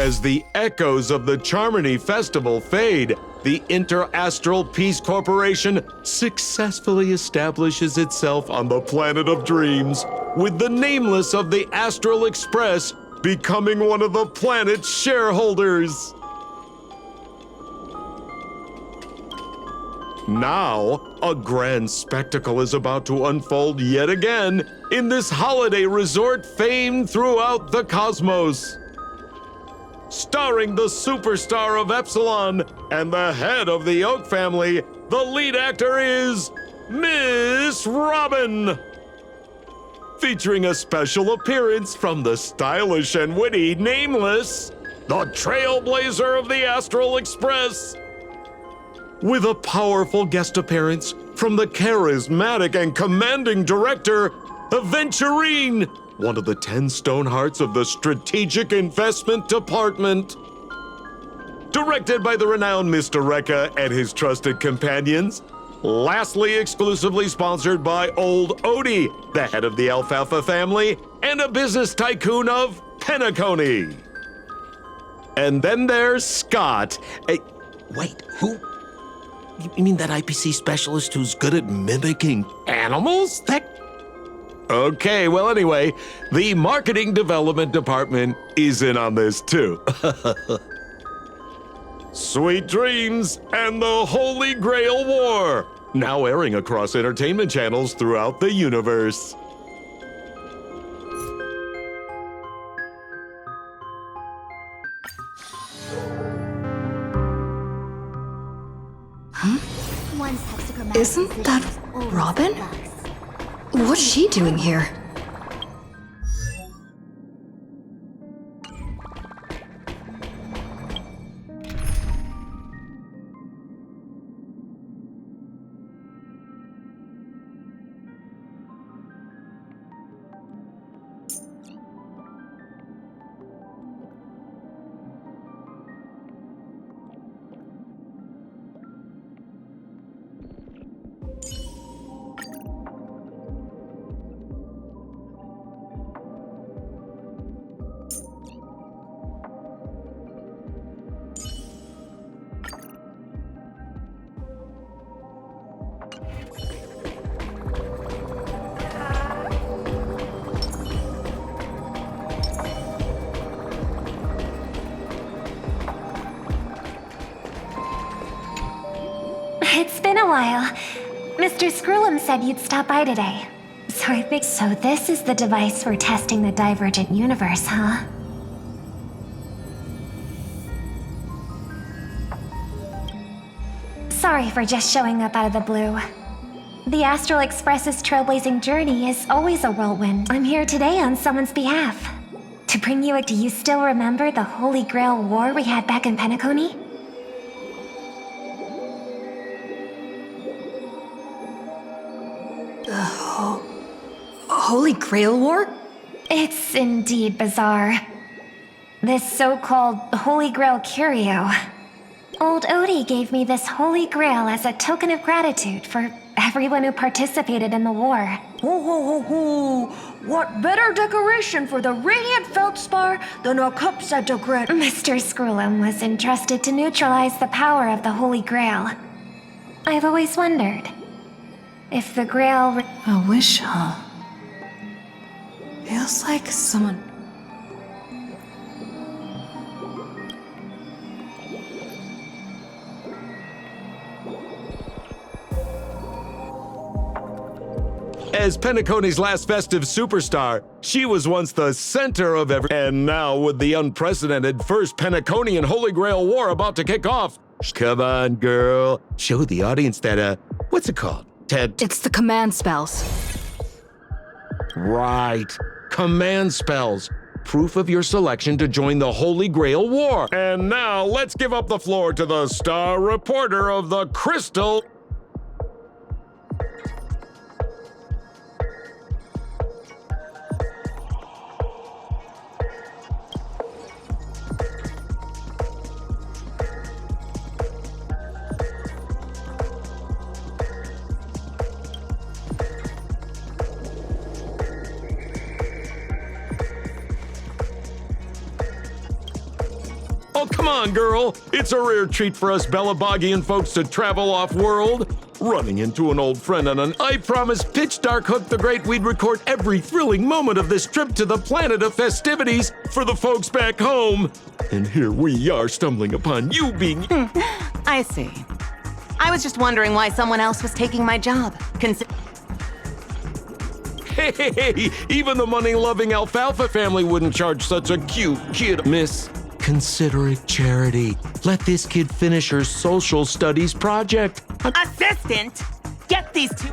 As the echoes of the Charmony Festival fade, the Inter-Astral Peace Corporation successfully establishes itself on the planet of dreams, with the nameless of the Astral Express becoming one of the planet's shareholders. Now, a grand spectacle is about to unfold yet again in this holiday resort famed throughout the cosmos. Starring the superstar of Epsilon and the head of the Oak family, the lead actor is Miss Robin. Featuring a special appearance from the stylish and witty Nameless, the trailblazer of the Astral Express. With a powerful guest appearance from the charismatic and commanding director, Aventurine, one of the 10 Stonehearts of the Strategic Investment Department. Directed by the renowned Mr. Rekka and his trusted companions. Lastly, exclusively sponsored by Old Odie, the head of the Alfalfa family and a business tycoon of Penacony. And then there's Scott. Wait, who? You mean that IPC specialist who's good at mimicking animals? Okay, well anyway, the marketing development department is in on this too. Sweet Dreams and the Holy Grail War, now airing across entertainment channels throughout the universe. Isn't that Robin? What's she doing here? It's been a while. Mr. Screwlum said you'd stop by today. So I think... So this is the device for testing the divergent universe, huh? Sorry for just showing up out of the blue. The Astral Express's trailblazing journey is always a whirlwind. I'm here today on someone's behalf. To bring you a... Do you still remember the Holy Grail War we had back in Penacony? Holy Grail War? It's indeed bizarre. This so-called Holy Grail curio. Old Odie gave me this Holy Grail as a token of gratitude for everyone who participated in the war. Ho ho ho ho! What better decoration for the radiant feldspar than a cup set to Grit? Mr. Screwlum was entrusted to neutralize the power of the Holy Grail. I've always wondered if the Grail... A wish, huh? Feels like someone... As Penacony's last festive superstar, she was once the center of and now with the unprecedented first Penaconian Holy Grail War about to kick off, come on, girl, show the audience that, what's it called? It's the command spells. Right. Command spells. Proof of your selection to join the Holy Grail War. And now let's give up the floor to the star reporter of the Crystal. Oh, come on, girl. It's a rare treat for us Bellabogian folks to travel off-world. Running into an old friend on an I Promise Pitch Dark Hook the Great, we'd record every thrilling moment of this trip to the planet of festivities for the folks back home. And here we are stumbling upon you being... I see. I was just wondering why someone else was taking my job. Hey, even the money-loving alfalfa family wouldn't charge such a cute kid, miss. Consider it charity. Let this kid finish her social studies project. Assistant! Get these two...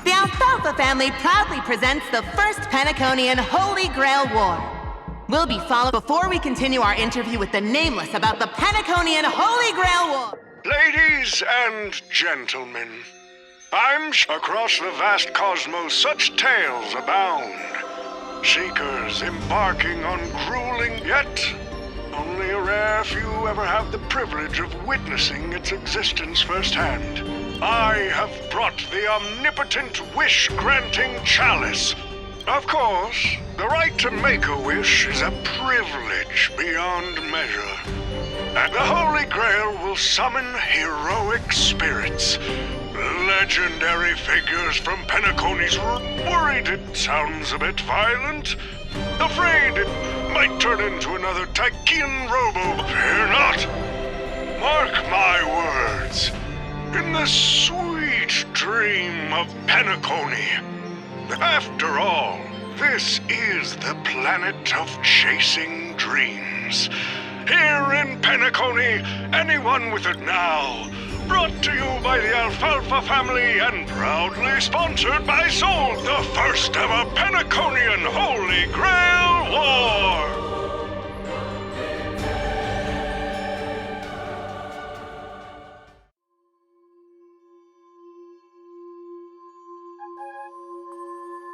The Alfalfa family proudly presents the first Penaconian Holy Grail War. We'll be followed before we continue our interview with the Nameless about the Penaconian Holy Grail War. Ladies and gentlemen, across the vast cosmos such tales abound. Seekers embarking on grueling, yet only a rare few ever have the privilege of witnessing its existence firsthand. I have brought the omnipotent wish-granting chalice. Of course, the right to make a wish is a privilege beyond measure. And the Holy Grail will summon heroic spirits. Legendary figures from Penacony's worried it sounds a bit violent. Afraid it might turn into another Tychean robo. Fear not. Mark my words. In the sweet dream of Penacony. After all, this is the planet of chasing dreams. Here in Penacony, anyone with it now. Brought to you by the Alfalfa family and proudly sponsored by Soul, the first ever Penaconian Holy Grail War!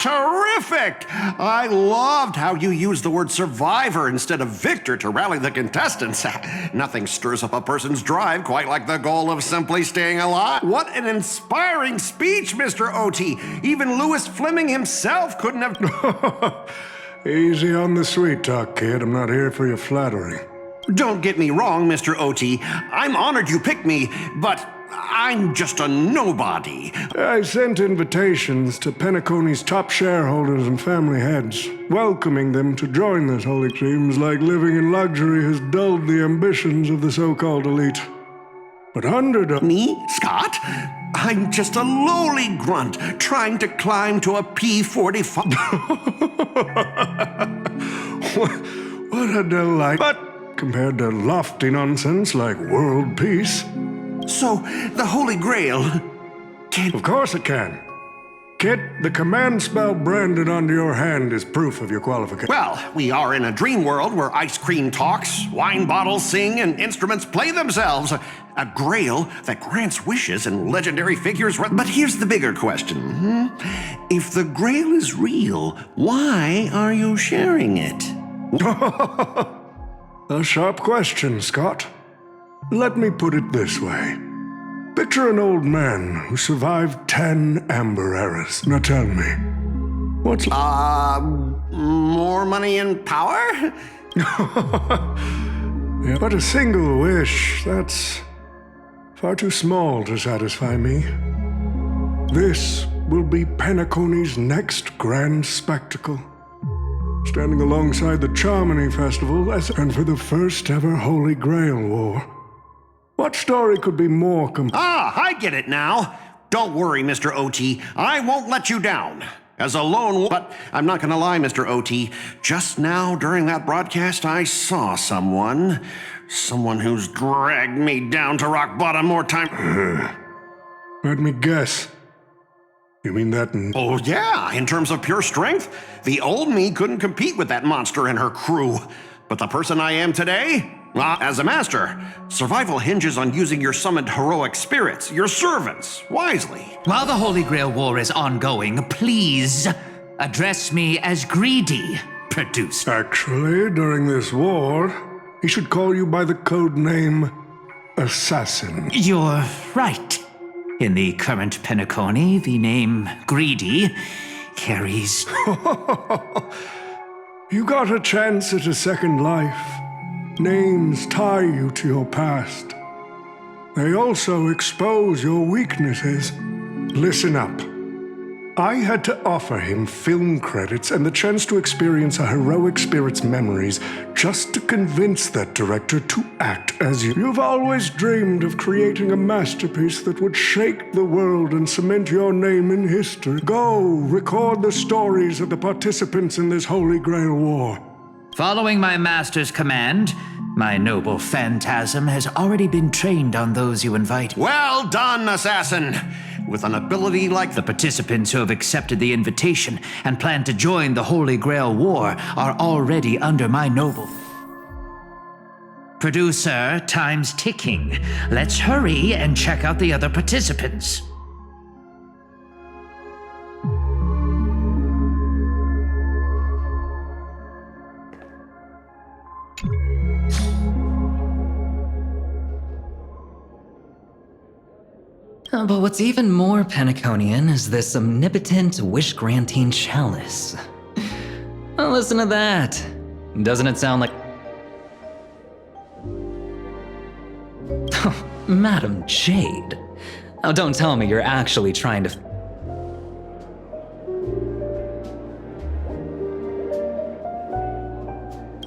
Terrific! I loved how you used the word survivor instead of victor to rally the contestants. Nothing stirs up a person's drive quite like the goal of simply staying alive. What an inspiring speech, Mr. O.T. Even Louis Fleming himself couldn't have... Easy on the sweet talk, kid. I'm not here for your flattery. Don't get me wrong, Mr. O.T. I'm honored you picked me, but... I'm just a nobody. I sent invitations to Penacony's top shareholders and family heads, welcoming them to join this holy. Seems like living in luxury has dulled the ambitions of the so-called elite. But hundred... Me, Scott? I'm just a lowly grunt trying to climb to a P-45. What a delight. But compared to lofty nonsense like world peace... So, the Holy Grail can... Of course it can. Kit, the command spell branded onto your hand is proof of your qualification. Well, we are in a dream world where ice cream talks, wine bottles sing, and instruments play themselves. A grail that grants wishes and legendary figures... But here's the bigger question. If the grail is real, why are you sharing it? A sharp question, Scott. Let me put it this way. Picture an old man who survived 10 Amber Eras. Now tell me, what's... More money and power? Yeah, but a single wish, that's far too small to satisfy me. This will be Penacony's next grand spectacle. Standing alongside the Charmony Festival and for the first ever Holy Grail War. What story could be more I get it now. Don't worry, Mr. O.T. I won't let you down. As a lone... But I'm not gonna lie, Mr. O.T. Just now, during that broadcast, I saw someone. Someone who's dragged me down to rock bottom more time... Let me guess. You mean that... Oh, yeah. In terms of pure strength, the old me couldn't compete with that monster and her crew. But the person I am today... as a master, survival hinges on using your summoned heroic spirits, your servants, wisely. While the Holy Grail War is ongoing, please address me as Greedy, Producer. Actually, during this war, he should call you by the code name Assassin. You're right. In the current Penacony, the name Greedy carries... You got a chance at a second life. Names tie you to your past. They also expose your weaknesses. Listen up. I had to offer him film credits and the chance to experience a heroic spirit's memories just to convince that director to act as you. You've always dreamed of creating a masterpiece that would shake the world and cement your name in history. Go, record the stories of the participants in this Holy Grail War. Following my master's command, my noble phantasm has already been trained on those you invite. Well done, assassin! With an ability like The participants who have accepted the invitation and plan to join the Holy Grail War are already under my noble. Producer, time's ticking. Let's hurry and check out the other participants. But what's even more Penaconian is this omnipotent wish-granting chalice. Oh, listen to that. Doesn't it sound like... Oh, Madam Jade. Oh, don't tell me you're actually trying to...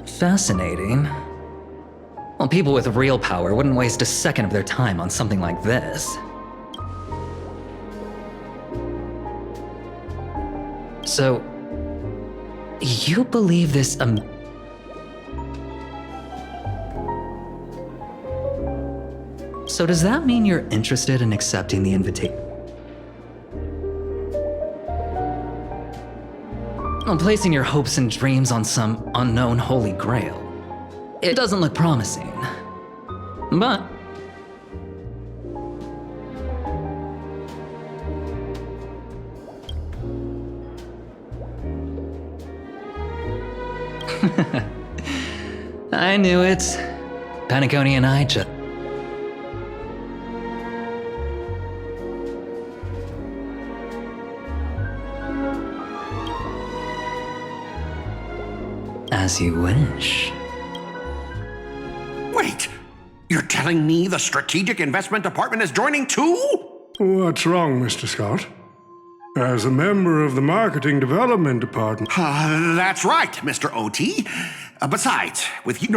Fascinating. Well, people with real power wouldn't waste a second of their time on something like this. So, you believe this, So does that mean you're interested in accepting the invitation? Well, placing your hopes and dreams on some unknown holy grail. It doesn't look promising. But... I knew it. Penacony and I just... As you wish. Wait! You're telling me the Strategic Investment Department is joining too? What's wrong, Mr. Scott? As a member of the Marketing Development Department... That's right, Mr. OT. Besides, with you...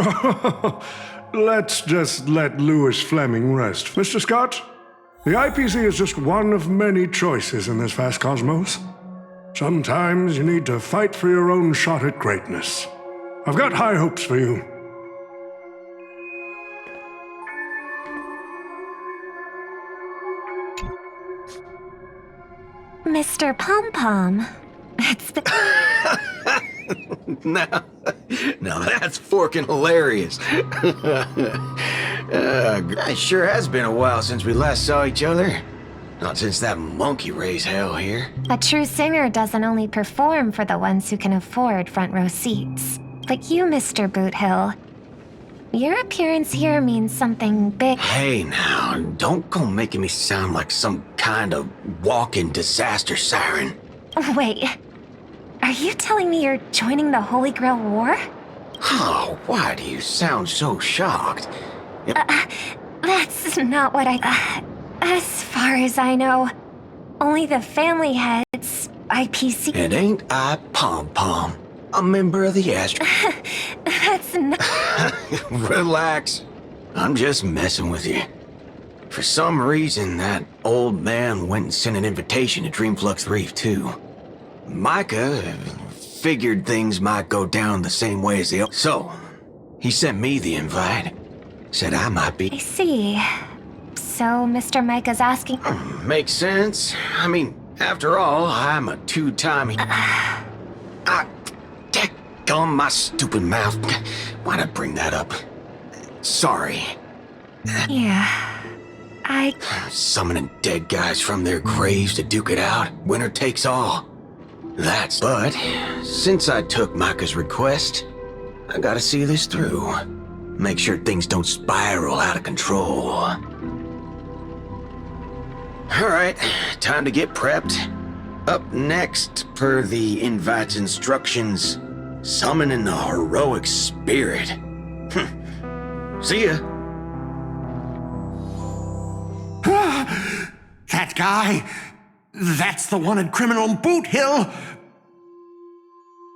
Let's just let Louis Fleming rest. Mr. Scott, the IPC is just one of many choices in this vast cosmos. Sometimes you need to fight for your own shot at greatness. I've got high hopes for you. Mr. Pom-Pom, it's been... Now that's forking hilarious. It sure has been a while since we last saw each other. Not since that monkey raised hell here. A true singer doesn't only perform for the ones who can afford front row seats. But you, Mr. Boothill, your appearance here means something big. Hey now, don't go making me sound like some kind of walking disaster siren. Wait, are you telling me you're joining the Holy Grail War? Oh, why do you sound so shocked? That's not what I... as far as I know, only the family heads, IPC... And ain't I Pom-Pom, a member of the Astro... That's not... Relax. I'm just messing with you. For some reason, that old man went and sent an invitation to Dreamflux Reef, too. Micah figured things might go down the same way as the... So, he sent me the invite. Said I might be... I see. So, Mr. Micah's asking... Makes sense. I mean, after all, I'm a two-time... Daggone my stupid mouth. Why'd I bring that up? Sorry. Yeah... Summoning dead guys from their graves to duke it out. Winner takes all. But, since I took Micah's request, I gotta see this through. Make sure things don't spiral out of control. Alright, time to get prepped. Up next, per the invite's instructions, Summoning the heroic spirit. See ya. That guy, that's the wanted criminal Boot Hill.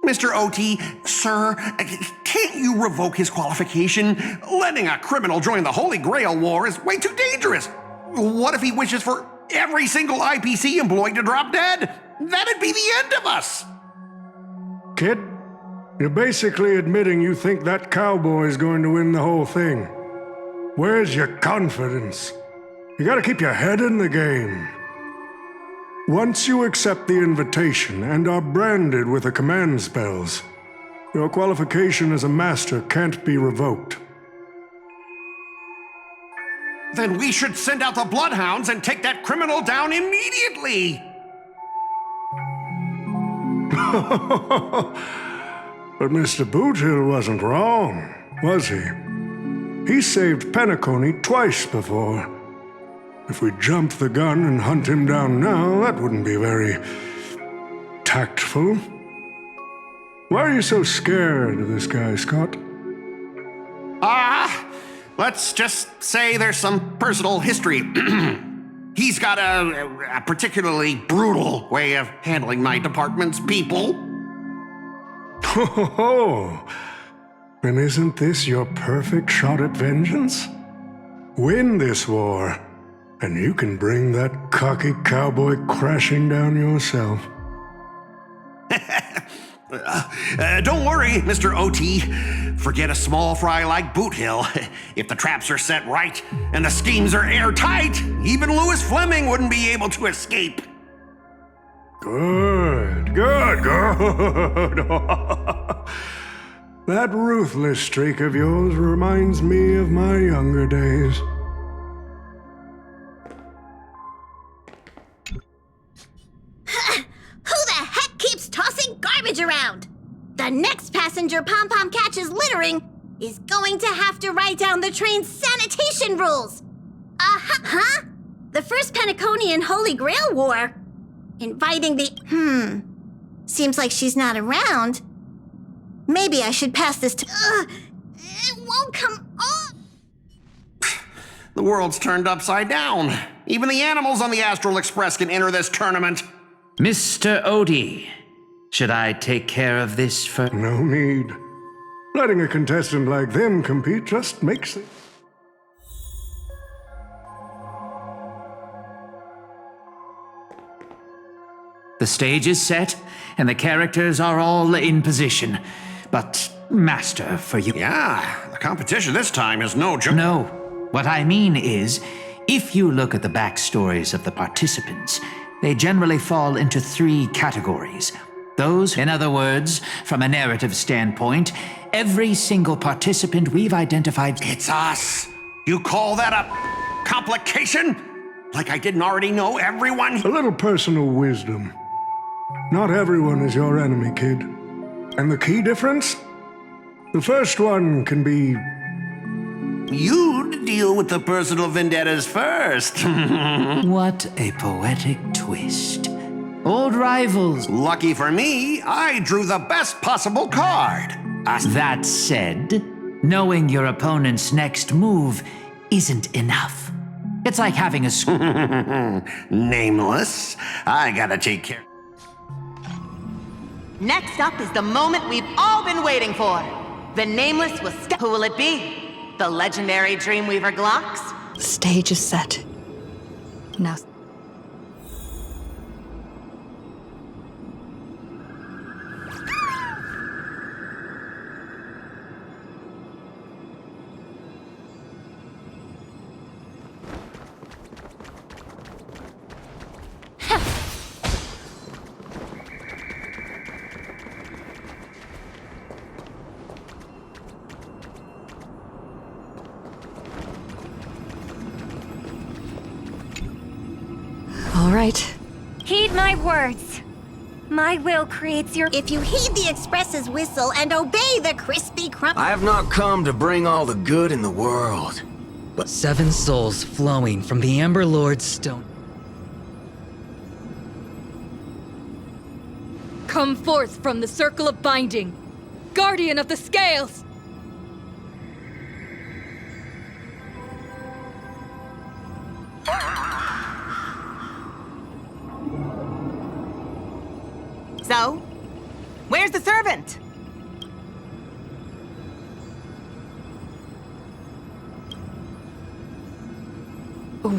Mr. OT, sir, can't you revoke his qualification? Letting a criminal join the Holy Grail War is way too dangerous. What if he wishes for every single IPC employee to drop dead? That'd be the end of us. Kid, you're basically admitting you think that cowboy is going to win the whole thing. Where's your confidence? You gotta keep your head in the game. Once you accept the invitation and are branded with the command spells, your qualification as a master can't be revoked. Then we should send out the Bloodhounds and take that criminal down immediately! But Mr. Boothill wasn't wrong, was he? He saved Penacony twice before. If we jump the gun and hunt him down now, that wouldn't be very tactful. Why are you so scared of this guy, Scott? Let's just say there's some personal history. He's got a particularly brutal way of handling my department's people. Oh, and isn't this your perfect shot at vengeance? Win this war, and you can bring that cocky cowboy crashing down yourself. Don't worry, Mr. OT. Forget a small fry like Boot Hill. If the traps are set right and the schemes are airtight, even Louis Fleming wouldn't be able to escape. Good. That ruthless streak of yours reminds me of my younger days. Who the heck keeps tossing garbage around? The next passenger Pom-Pom catches littering is going to have to write down the train's sanitation rules. Huh? The first Penaconian Holy Grail War? Inviting the... Seems like she's not around. Maybe I should pass this to... It won't come off! The world's turned upside down. Even the animals on the Astral Express can enter this tournament. Mr. Odie, should I take care of this first? No need. Letting a contestant like them compete just makes it... The stage is set, and the characters are all in position. But, Master, for you... Yeah, the competition this time is no joke. No. What I mean is, if you look at the backstories of the participants, they generally fall into 3 categories. Those, in other words, from a narrative standpoint, every single participant we've identified... It's us! You call that a complication? Like I didn't already know everyone? A little personal wisdom. Not everyone is your enemy, kid. And the key difference? The first one can be... You'd deal with the personal vendettas first. What a poetic twist. Old rivals. Lucky for me, I drew the best possible card. That said, knowing your opponent's next move isn't enough. It's like having a... Nameless. I gotta take care... Next up is the moment we've all been waiting for. The Nameless will step. Who will it be? The legendary Dreamweaver Glocks? The stage is set. Now... All right. Heed my words. My will creates your... If you heed the Express's whistle and obey the crispy crumb... I have not come to bring all the good in the world, but... 7 souls flowing from the Amber Lord's stone. Come forth from the circle of binding. guardian of the scales! So, where's the servant?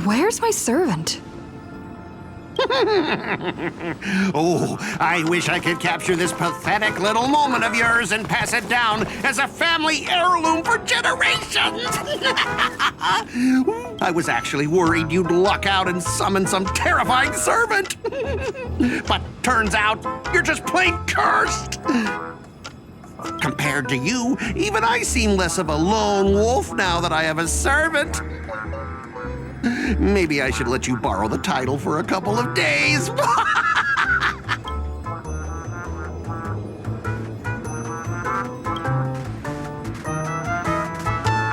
Where's my servant? Oh, I wish I could capture this pathetic little moment of yours and pass it down as a family heirloom for generations. I was actually worried you'd luck out and summon some terrifying servant. But turns out you're just plain cursed. Compared to you, even I seem less of a lone wolf now that I have a servant. Maybe I should let you borrow the title for a couple of days.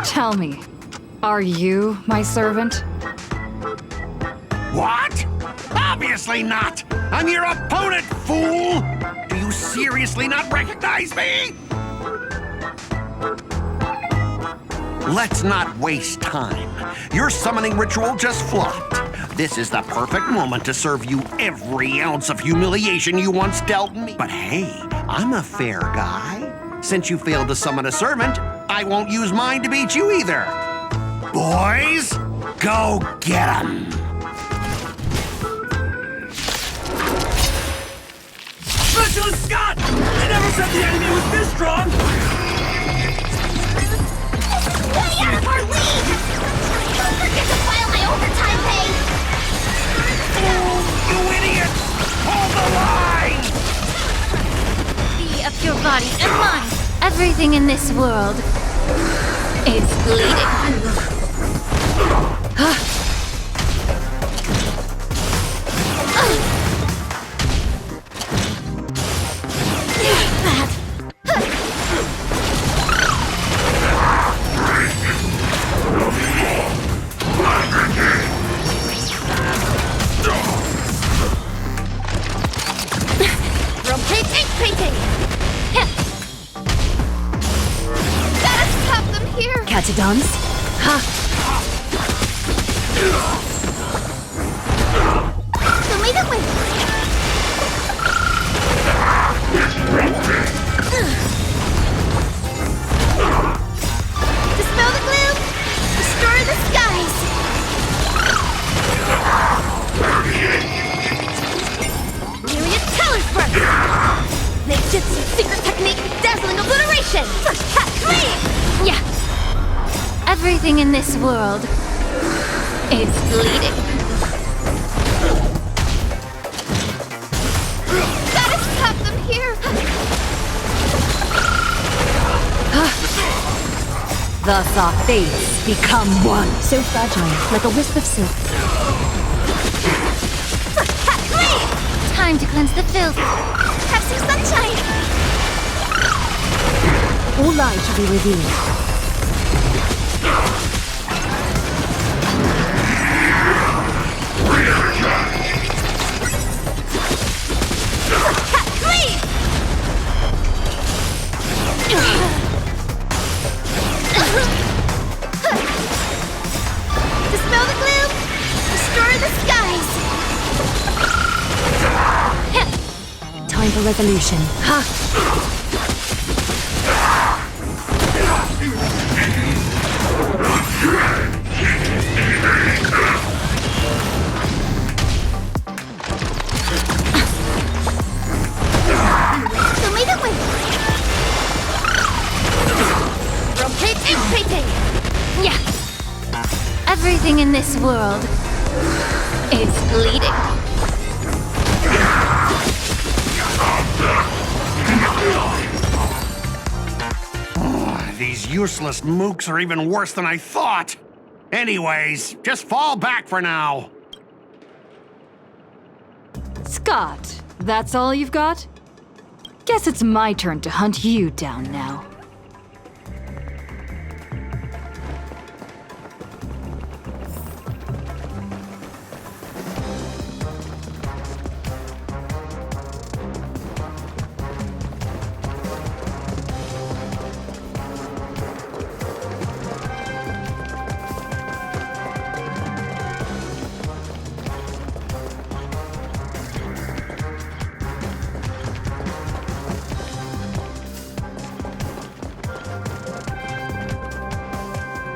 Tell me, are you my servant? What? Obviously not! I'm your opponent, fool! Do you seriously not recognize me? Let's not waste time. Your summoning ritual just flopped. This is the perfect moment to serve you every ounce of humiliation you once dealt me. But hey, I'm a fair guy. Since you failed to summon a servant, I won't use mine to beat you either. Boys, go get 'em! Specialist Scott! They never said the enemy was this strong! Way out of our league! Don't forget to file my overtime pay! You idiots! Hold the line! Be of your body and mind. Everything in this world is bleeding. Catadons? Ha! Don't leave it with Dispel the gloom! Destroy the skies! Myriad colors burst! Ninjutsu secret technique, dazzling obliteration! First cut clean! Yeah. Everything in this world is bleeding. Gotta stop them here! Thus our fates become one. So fragile, like a wisp of silk. First cut clean! Time to cleanse the filth. Have some sunshine! All lies shall be revealed. Dispel the gloom! Destroy the skies! Time for resolution. Ha! Don't leave it with Rotate imprinting! Yeah. Everything in this world is bleeding. These useless mooks are even worse than I thought. Anyways, just fall back for now. Scott, that's all you've got? Guess it's my turn to hunt you down now.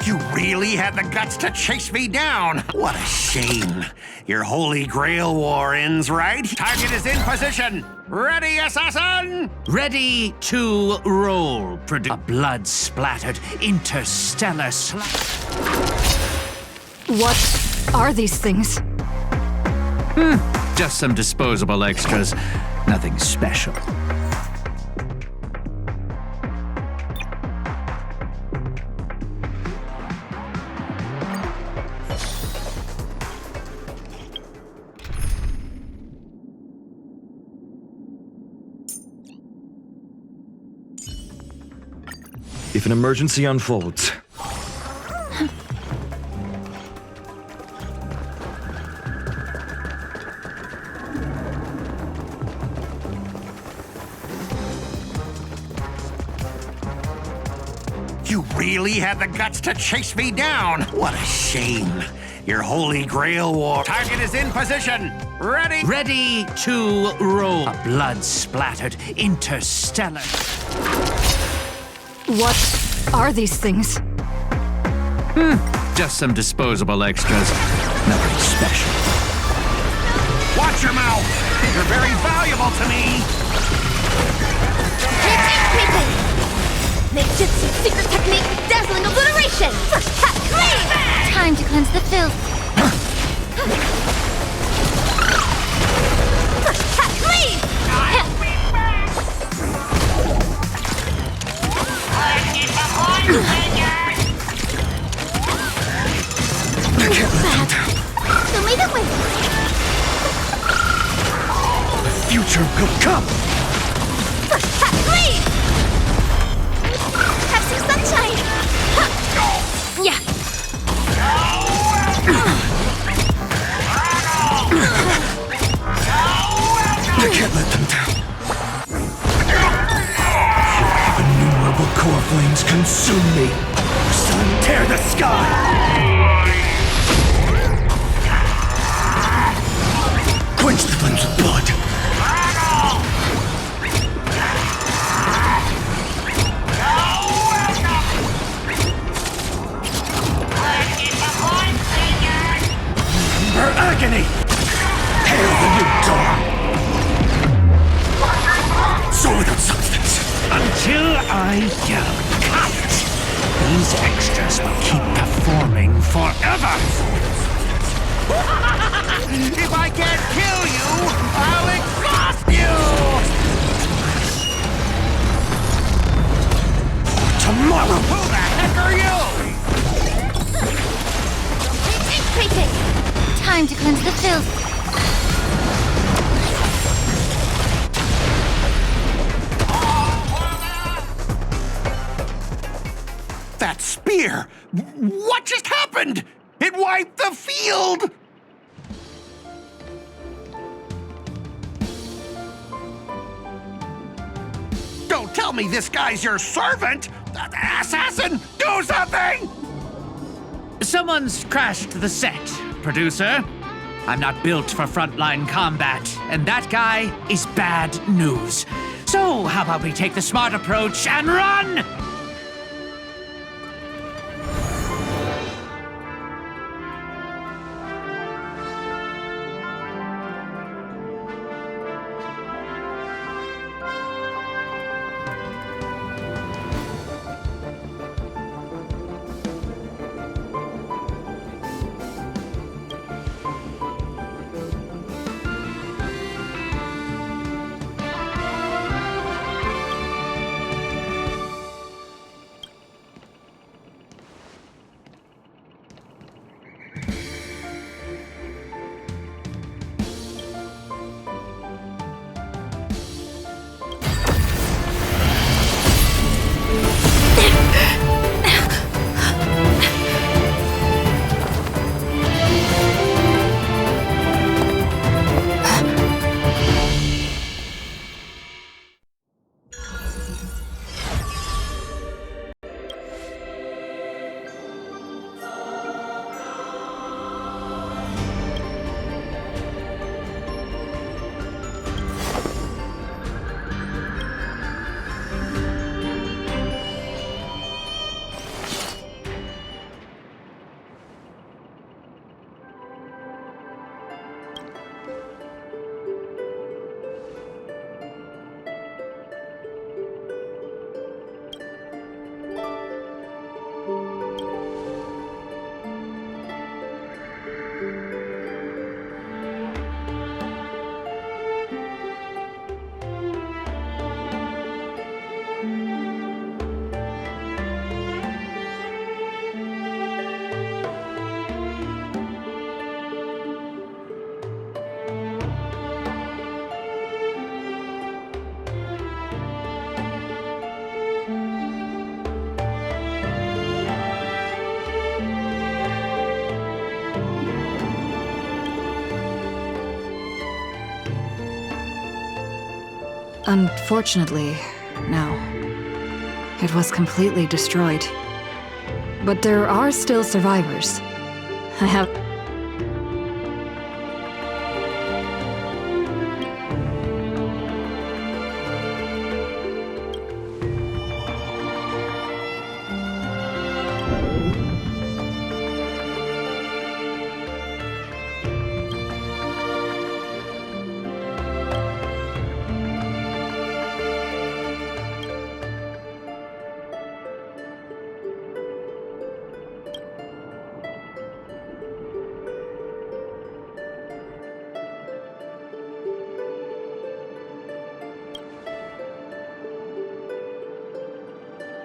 You really had the guts to chase me down. What a shame. Your Holy Grail war ends, right? Target is in position. Ready, assassin? Ready to roll. A blood-splattered interstellar What are these things? Just some disposable extras. Nothing special. If an emergency unfolds, You really had the guts to chase me down. What a shame. Your Holy Grail war. Target is in position. Ready? Ready to roll. A blood-splattered interstellar. What are these things? Just some disposable extras. Nothing special. Watch your mouth. You're very valuable to me. Makejutsu secret technique, dazzling obliteration! First cut clean! Time to cleanse the filth. First cut clean! Show me the way! the future will come! First cut clean! Have some sunshine! Yeah! I can't let them down. Innumerable core flames consume me. Sun, tear the sky! Quench the flames with blood. Her agony! Hail the new dawn! Soul without substance! Until I yell cut! These extras will keep performing forever! If I can't kill you, I'll exhaust you! Tomorrow! Who the heck are you? Time to cleanse the filth. That spear! What just happened? It wiped the field! Don't tell me this guy's your servant! Assassin, do something! Someone's crashed the set, producer. I'm not built for frontline combat, and that guy is bad news. So, how about we take the smart approach and run? Unfortunately, no. It was completely destroyed. But there are still survivors. I have...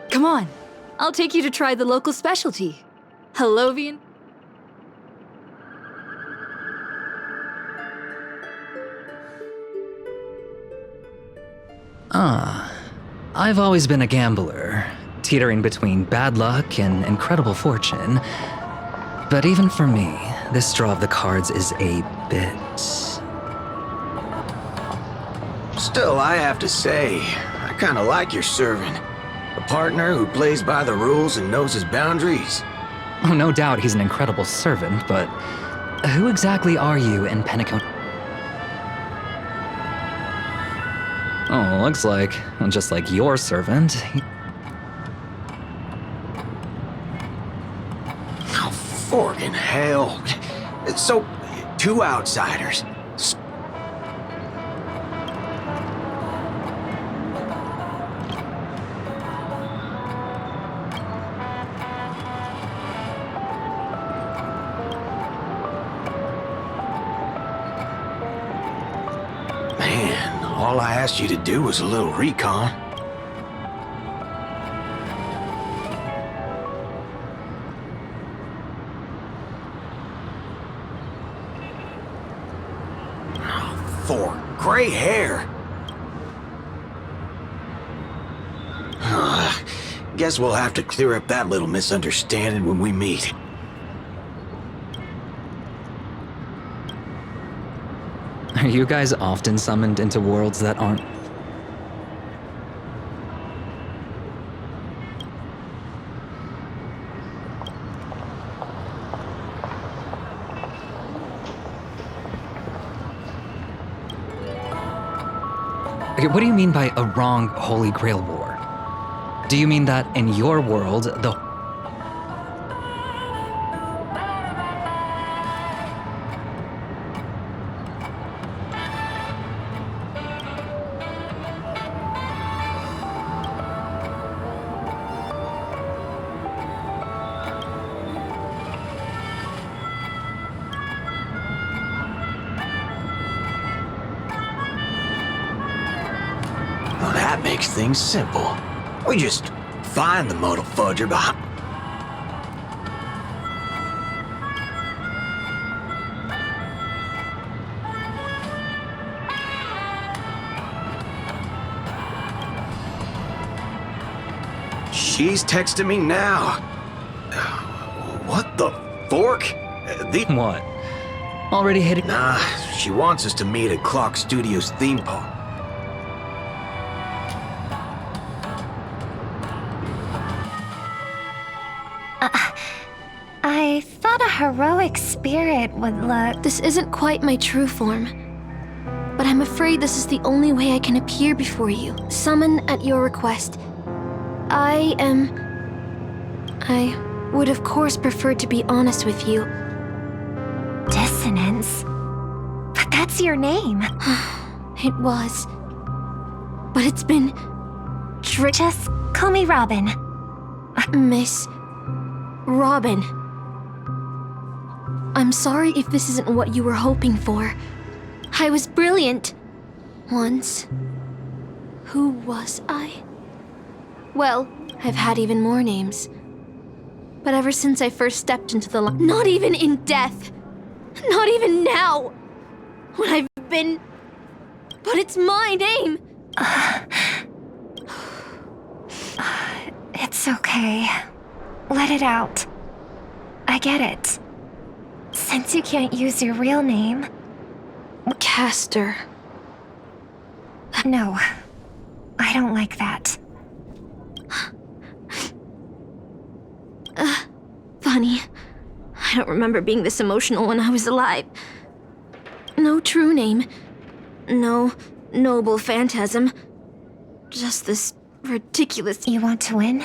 Come on, I'll take you to try the local specialty. Hellovian. I've always been a gambler, teetering between bad luck and incredible fortune. But even for me, this draw of the cards is a bit... Still, I have to say, I kinda like your servant. A partner who plays by the rules and knows his boundaries. Oh, no doubt he's an incredible servant, but who exactly are you in Penacony? Oh, looks like, just like your servant. Oh, forkin' hell. So, two outsiders. All I asked you to do was a little recon. Oh, for gray hair. Guess we'll have to clear up that little misunderstanding when we meet. Are you guys often summoned into worlds that aren't... Okay, what do you mean by a wrong Holy Grail war? Do you mean that in your world, the... Well, that makes things simple. We just find the modal fudger behind... She's texting me now. What the fork? What? Already hitting... Nah, she wants us to meet at Clock Studios theme park. I thought a heroic spirit would look... This isn't quite my true form. But I'm afraid this is the only way I can appear before you. Summon at your request. I would of course prefer to be honest with you. Dissonance? But that's your name. It was. But it's been... Just call me Robin. Miss... Robin. I'm sorry if this isn't what you were hoping for. I was brilliant. Once. Who was I? Well, I've had even more names. But ever since I first stepped into the light, not even in death, not even now, when I've been... But it's my name! It's okay. Let it out. I get it. Since you can't use your real name... Castor. No, I don't like that. Funny. I don't remember being this emotional when I was alive. No true name. No noble phantasm. Just this ridiculous... You want to win?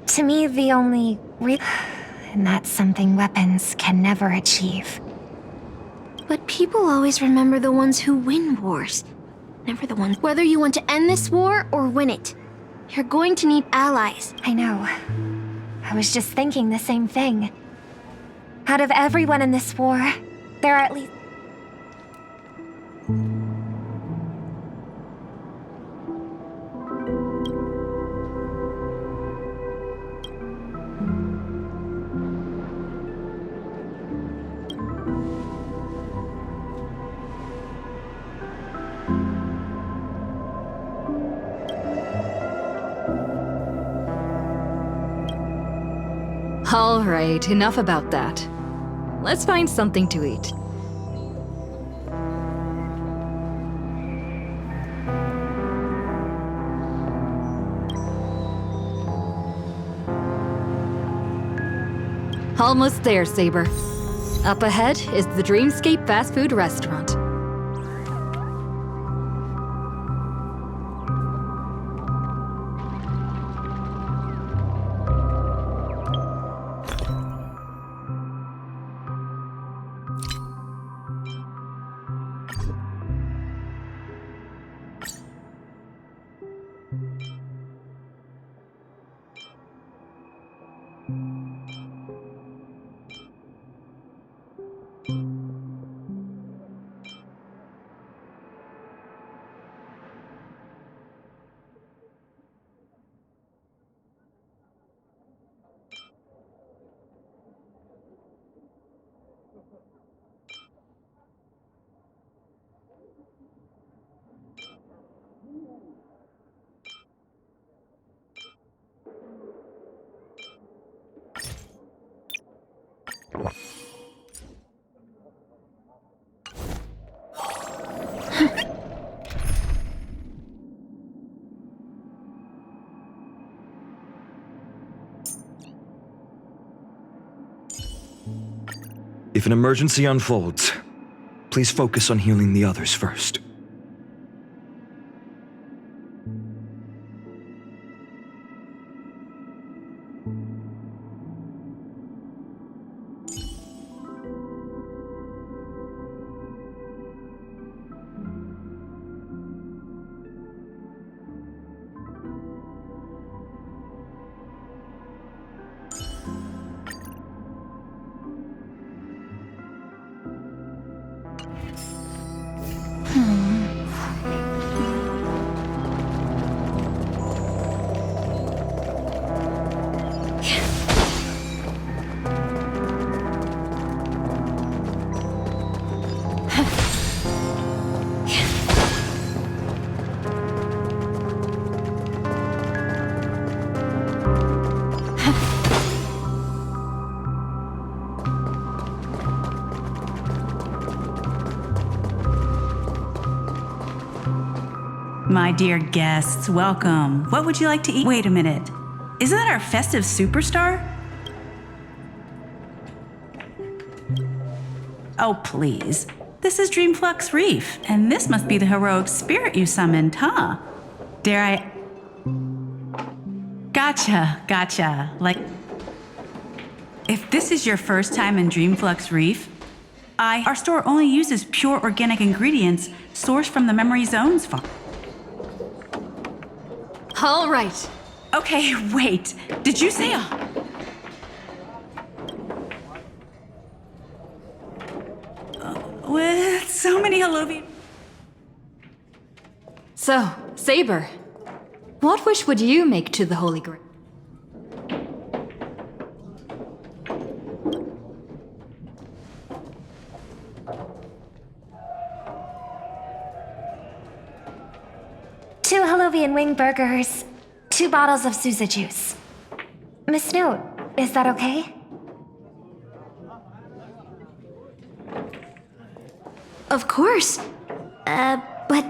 To me, the only and that's something weapons can never achieve. But people always remember the ones who win wars. Never the ones... Whether you want to end this war or win it, you're going to need allies. I know. I was just thinking the same thing. Out of everyone in this war, there are at least... All right, enough about that. Let's find something to eat. Almost there, Saber. Up ahead is the Dreamscape fast food restaurant. If an emergency unfolds, please focus on healing the others first. My dear guests, welcome. What would you like to eat? Wait a minute. Isn't that our festive superstar? Oh, please. This is Dreamflux Reef, and this must be the heroic spirit you summoned, huh? Dare I... Gotcha. Like... If this is your first time in Dreamflux Reef, our store only uses pure organic ingredients sourced from the Memory Zone's farm. All right. Okay, wait. Did you say with so many Holovian... So, Saber, what wish would you make to the Holy Grail? Two Holovian wing burgers, 2 bottles of Sousa juice. Miss Note, is that okay? Of course. But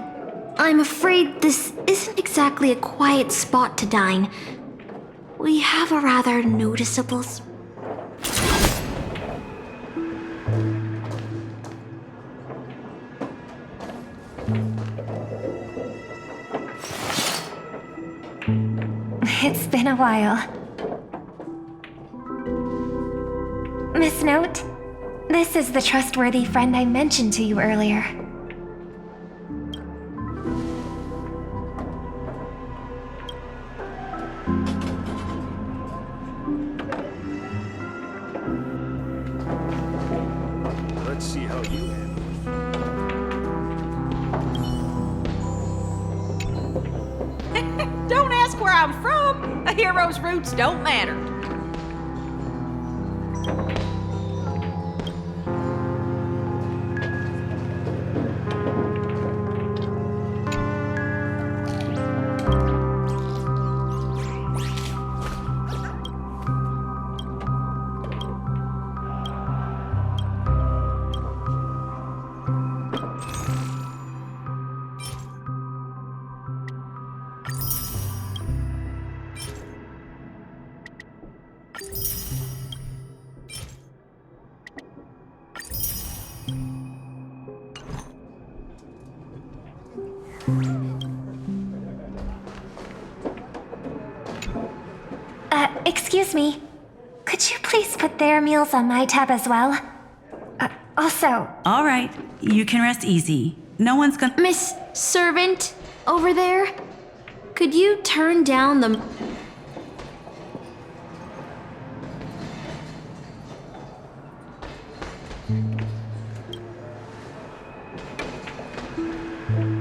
I'm afraid this isn't exactly a quiet spot to dine. We have a rather noticeable... It's been a while. Miss Note, this is the trustworthy friend I mentioned to you earlier. Let's see how you handle it. Don't ask where I'm from. A hero's roots don't matter. Excuse me. Could you please put their meals on my tab as well? Also... All right, you can rest easy. No one's gonna... Miss Servant, over there? Could you turn down the...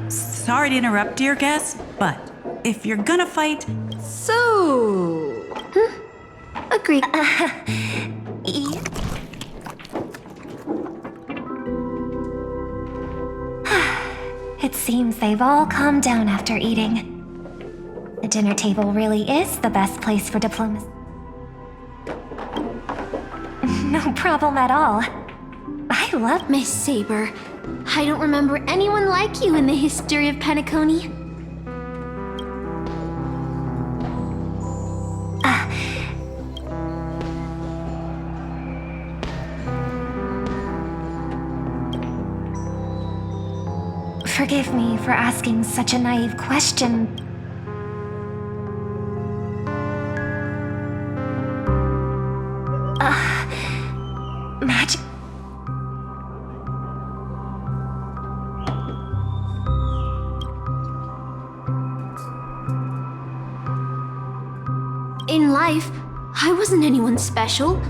Sorry to interrupt, dear guest, but if you're gonna fight... So... Agreed. It seems they've all calmed down after eating. The dinner table really is the best place for diplomacy. No problem at all. I love Miss Saber. I don't remember anyone like you in the history of Penacony. Forgive me for asking such a naive question. Magic... In life, I wasn't anyone special.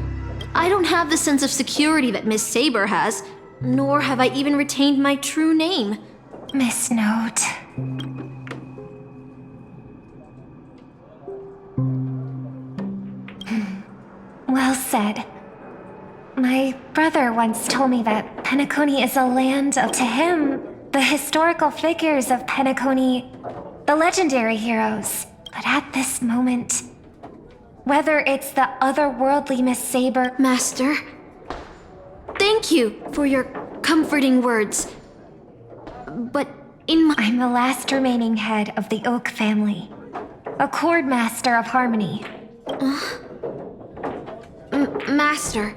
I don't have the sense of security that Miss Saber has, nor have I even retained my true name. Miss Note. Well said. My brother once told me that Penacony is a land of, to him, the historical figures of Penacony, the legendary heroes. But at this moment, whether it's the otherworldly Miss Saber... Master, thank you for your comforting words. But I'm the last remaining head of the Oak family. A chord master of harmony. Master.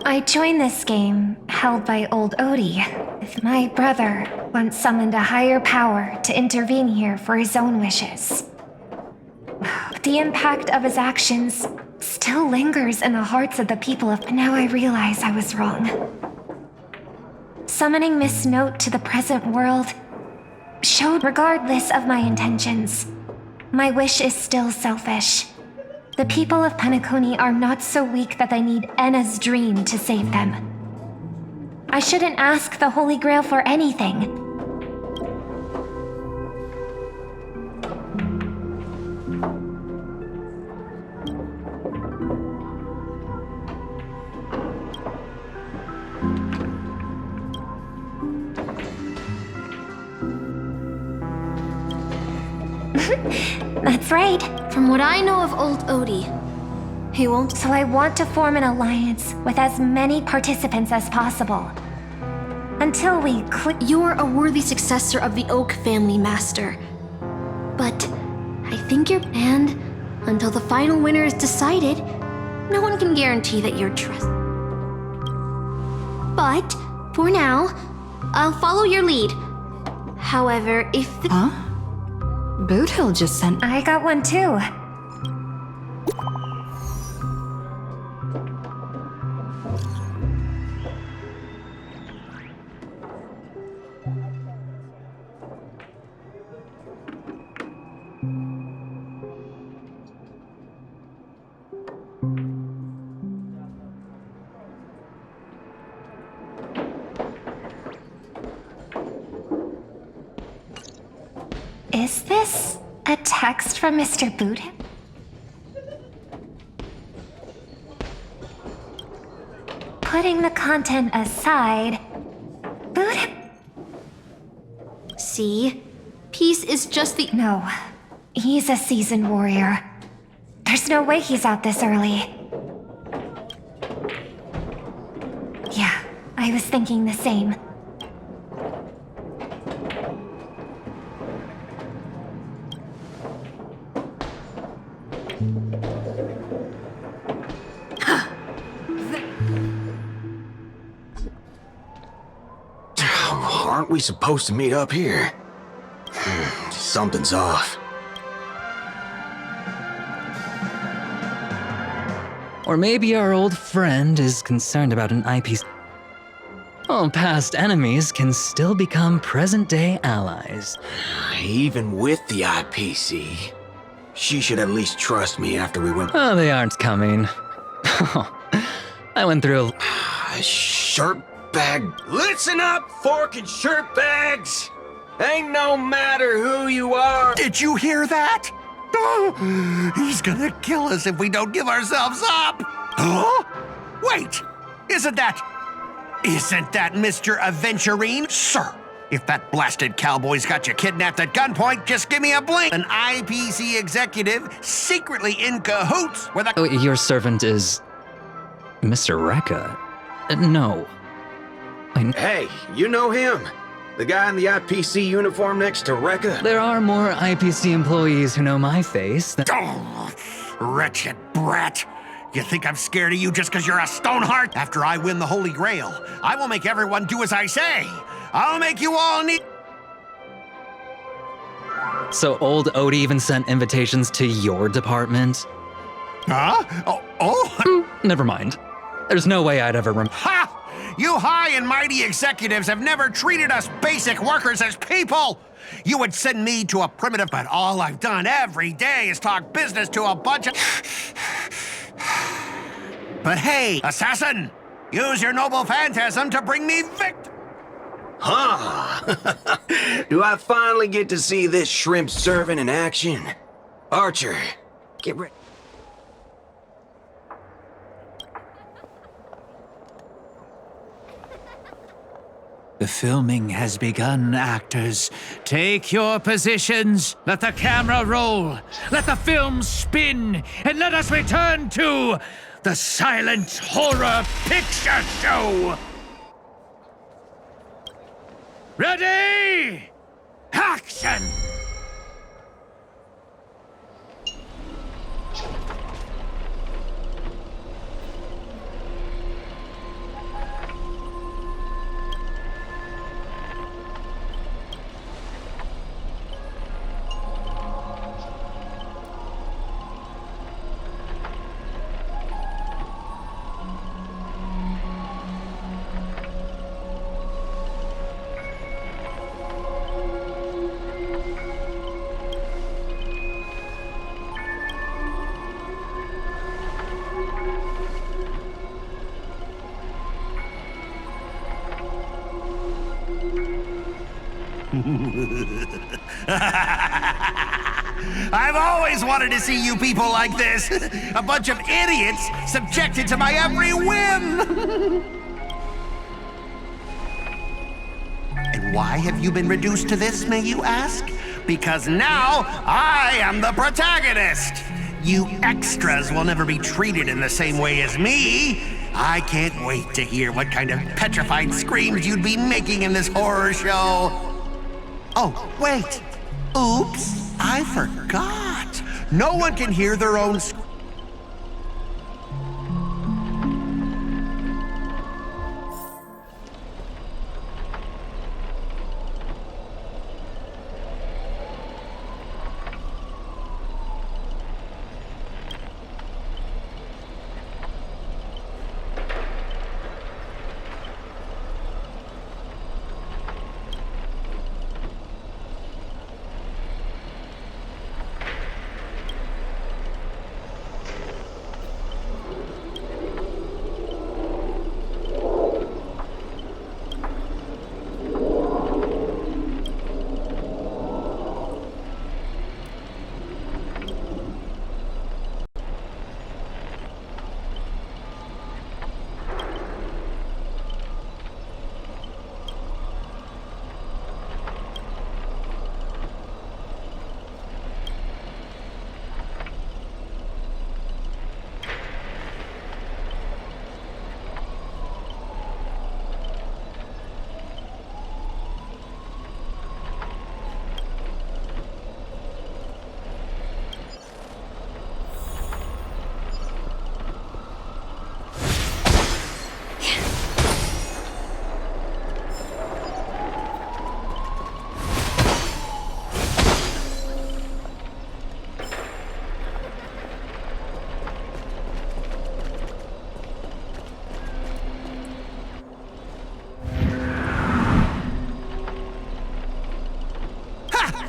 I joined this game, held by old Odie, with my brother once summoned a higher power to intervene here for his own wishes. But the impact of his actions still lingers in the hearts of the people of... Now I realize I was wrong. Summoning Miss Note to the present world showed, regardless of my intentions, my wish is still selfish. The people of Penacony are not so weak that they need Enna's dream to save them. I shouldn't ask the Holy Grail for anything. That's right. From what I know of old Odie, he won't... So I want to form an alliance with as many participants as possible. Until we You're a worthy successor of the Oak family, Master. But I think you're... And until the final winner is decided, no one can guarantee that you're trusted. But for now, I'll follow your lead. However, if the... Boothill just sent... I got one too. Is this a text from Mr. Boothill? Putting the content aside, Boothill... See? Peace is just the... No, he's a seasoned warrior. There's no way he's out this early. Yeah, I was thinking the same. Aren't we supposed to meet up here? Something's off. Or maybe our old friend is concerned about an IPC. Well, past enemies can still become present-day allies. Even with the IPC, she should at least trust me after we went... Oh, they aren't coming. I went through a shirt bag. Listen up, fork and shirt bags! Ain't no matter who you are. Did you hear that? Oh, he's gonna kill us if we don't give ourselves up. Huh? Wait, isn't that Mr. Aventurine? Sir, if that blasted cowboy's got you kidnapped at gunpoint, just give me a blink. An IPC executive secretly in cahoots with a... Oh, your servant is... Mr. Rekka? No. Hey, you know him? The guy in the IPC uniform next to Rekka? There are more IPC employees who know my face than... Oh, wretched brat. You think I'm scared of you just because you're a Stoneheart? After I win the Holy Grail, I will make everyone do as I say. I'll make you all need... So old Odie even sent invitations to your department? Huh? Oh. Never mind. There's no way I'd ever Ha! You high and mighty executives have never treated us basic workers as people! You would send me to a primitive, but all I've done every day is talk business to a bunch of... But hey, assassin! Use your noble phantasm to bring me victory! Huh? Do I finally get to see this shrimp servant in action? Archer, get ready. The filming has begun, actors. Take your positions. Let the camera roll. Let the film spin. And let us return to the silent horror picture show. Ready? Action! I've always wanted to see you people like this. A bunch of idiots subjected to my every whim. And why have you been reduced to this, may you ask? Because now I am the protagonist. You extras will never be treated in the same way as me. I can't wait to hear what kind of petrified screams you'd be making in this horror show. Oh, wait. Oops, I forgot. No one can hear their own screams.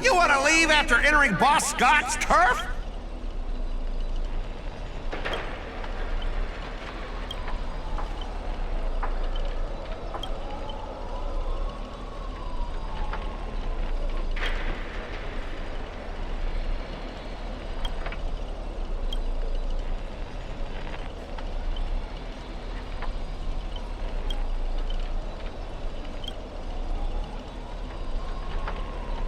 You want to leave after entering Boss Scott's turf?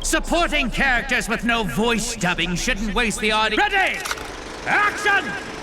Supporting characters with no voice dubbing shouldn't waste the audience. Ready! Action!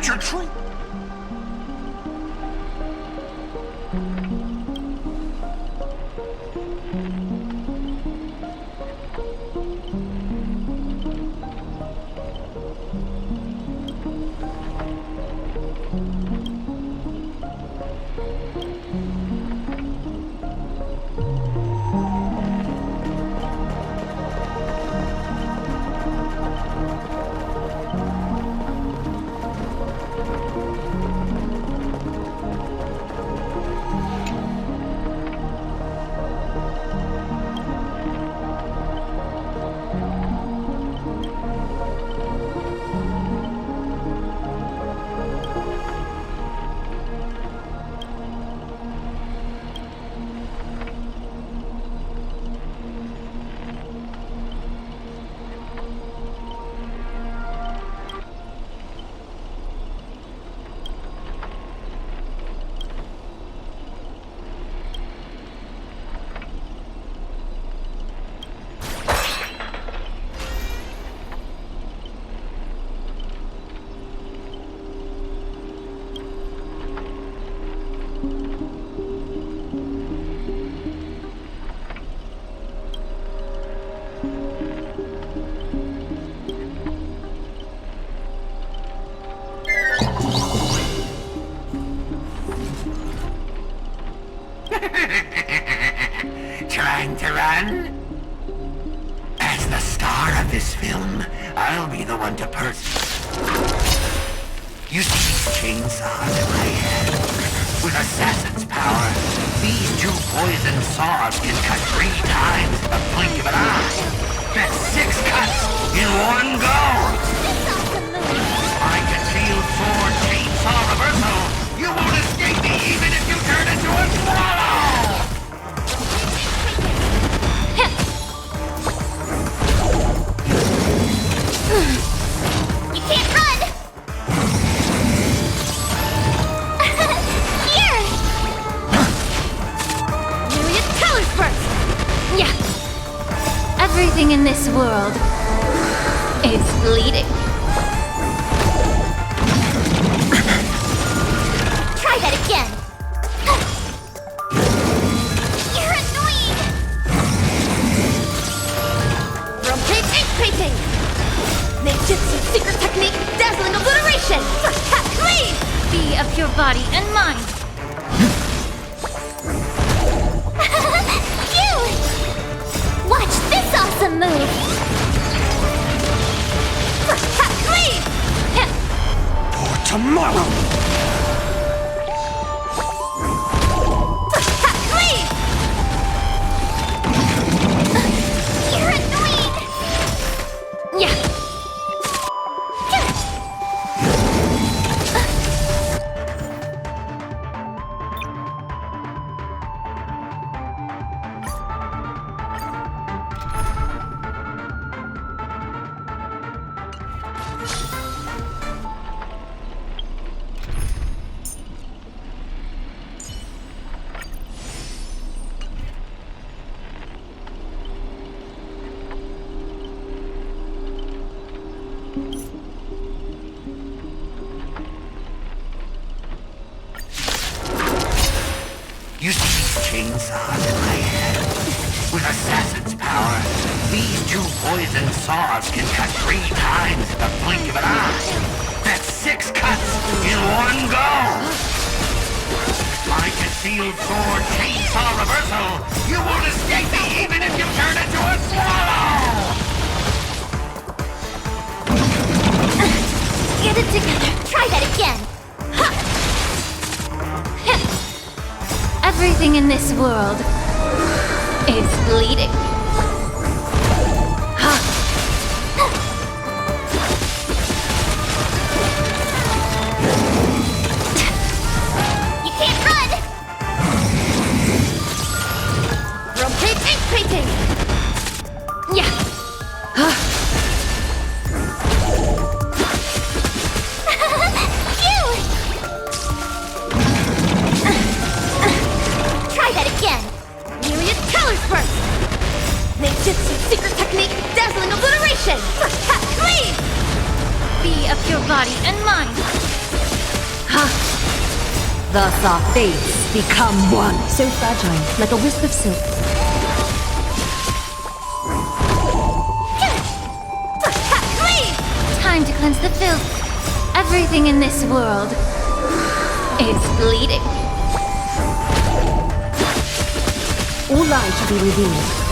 future tree. Trying to run? As the star of this film, I'll be the one to You see these chainsaws in my hand? With assassin's power, these two poison saws can cut 3 times the blink of an eye. That's 6 cuts in one go! My concealed sword chainsaw reversal! You won't escape me even if you turn into a swallow! You can't run! Here! Myriad colors burst! Yeah. Everything in this world is bleeding. Try that again! You're annoying! Rotate ink painting! Ninjutsu secret technique, dazzling obliteration! First cut, clean! Be of your body and mind. You! Watch this awesome move! First cut, clean! For tomorrow! First cut, clean! You're annoying! Yeah. You see these chainsaws in my hand? With assassin's power, these two poison saws can cut 3 times the blink of an eye. That's 6 cuts in one go! My concealed sword chainsaw reversal! You won't escape me even if you turn into a swallow! Get it together! Try that again! Everything in this world is bleeding. You can't run! Rotate ink painting! Yeah. You! Try that again! Myriad colors burst! Ninjutsu secret technique, dazzling obliteration! First cut, clean! Be of your body and mind. Thus our fates become one. So fragile, like a wisp of silk. Time to cleanse the filth. Everything in this world is bleeding. All lies shall be revealed.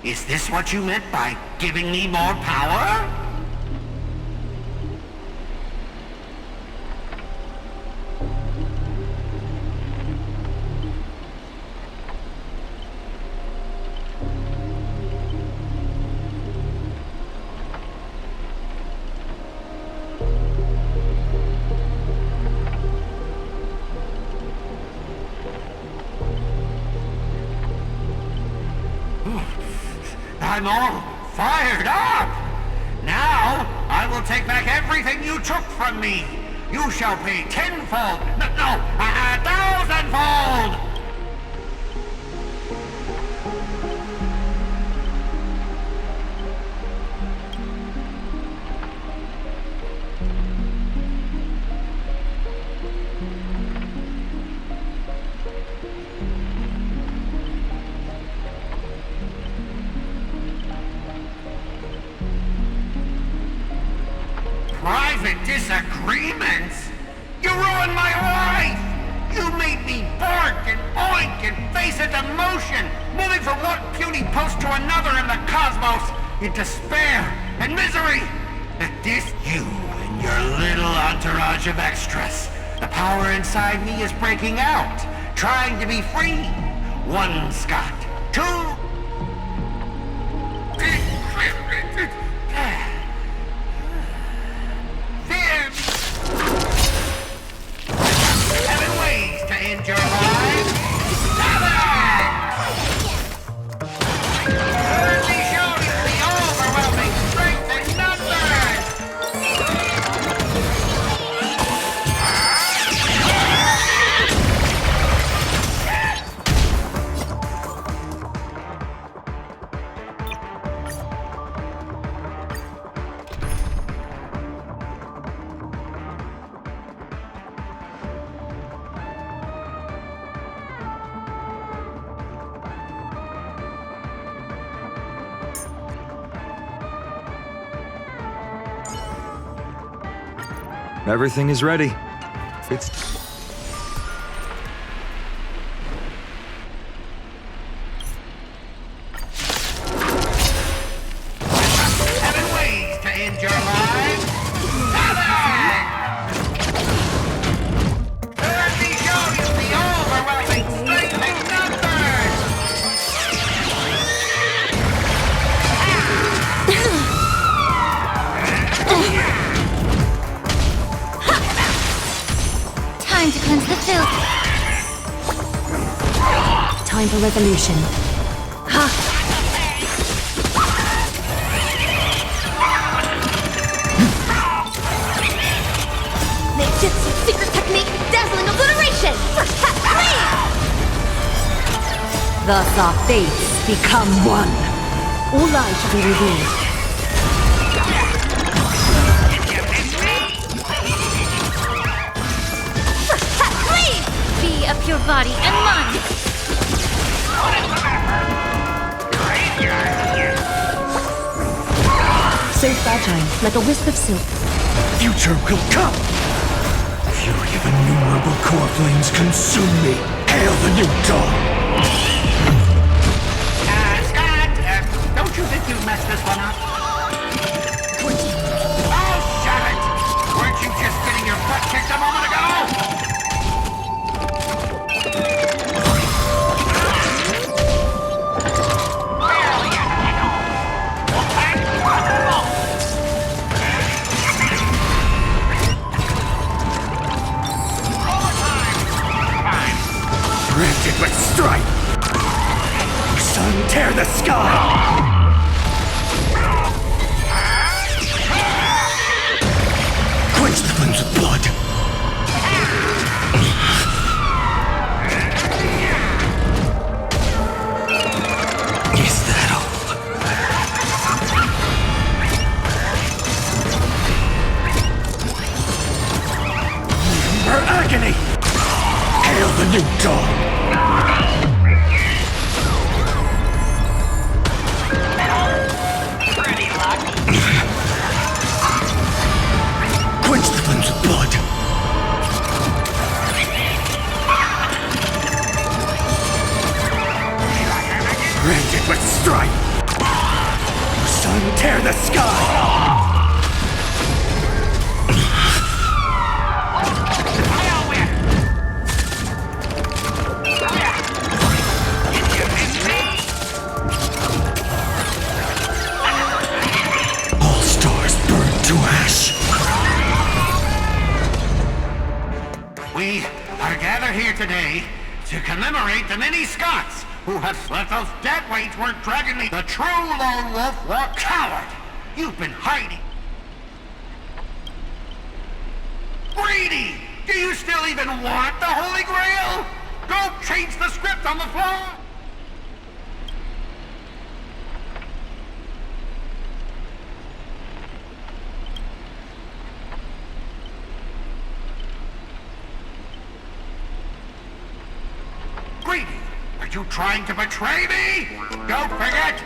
Is this what you meant by giving me more power? I'm all fired up! Now, I will take back everything you took from me! You shall pay tenfold! No, 1,000-fold! Private disagreements? You ruined my life! You made me bark and oink and face a demotion, moving from one puny post to another in the cosmos, in despair and misery! At this, you and your little entourage of extras. The power inside me is breaking out, trying to be free. 1 Scott, 2... End your life! Currently showing the overwhelming strength in numbers! Everything is ready. It's... Seven ways to end your life! Currently showing the overwhelming strength in numbers! Time to cleanse the filth. Time for resolution. Ha! Ninjutsu secret technique, dazzling obliteration! Please! Thus our fates become one. All light will be revealed. Be of pure body and mind. So fragile, like a wisp of silk. Future will come! Fury of innumerable core flames consume me! Hail the new dawn! Scott, don't you think you messed this one up? Oh, shut it! Weren't you just getting your butt kicked a moment ago? Granted with strife! Sun, tear the sky! Quench the flames of blood! Is that all? Remember agony! Hail the new dawn! Quench the flames of blood! Granted with strife! sun tear the sky! All stars burn to ash. We are gathered here today to commemorate the many Scots who have let those dead weights weren't dragging me. The true lone wolf war coward. You've been hiding. Greedy! Do you still even want the Holy Grail? Go change the script on the floor! Greedy! Are you trying to betray me? Don't forget!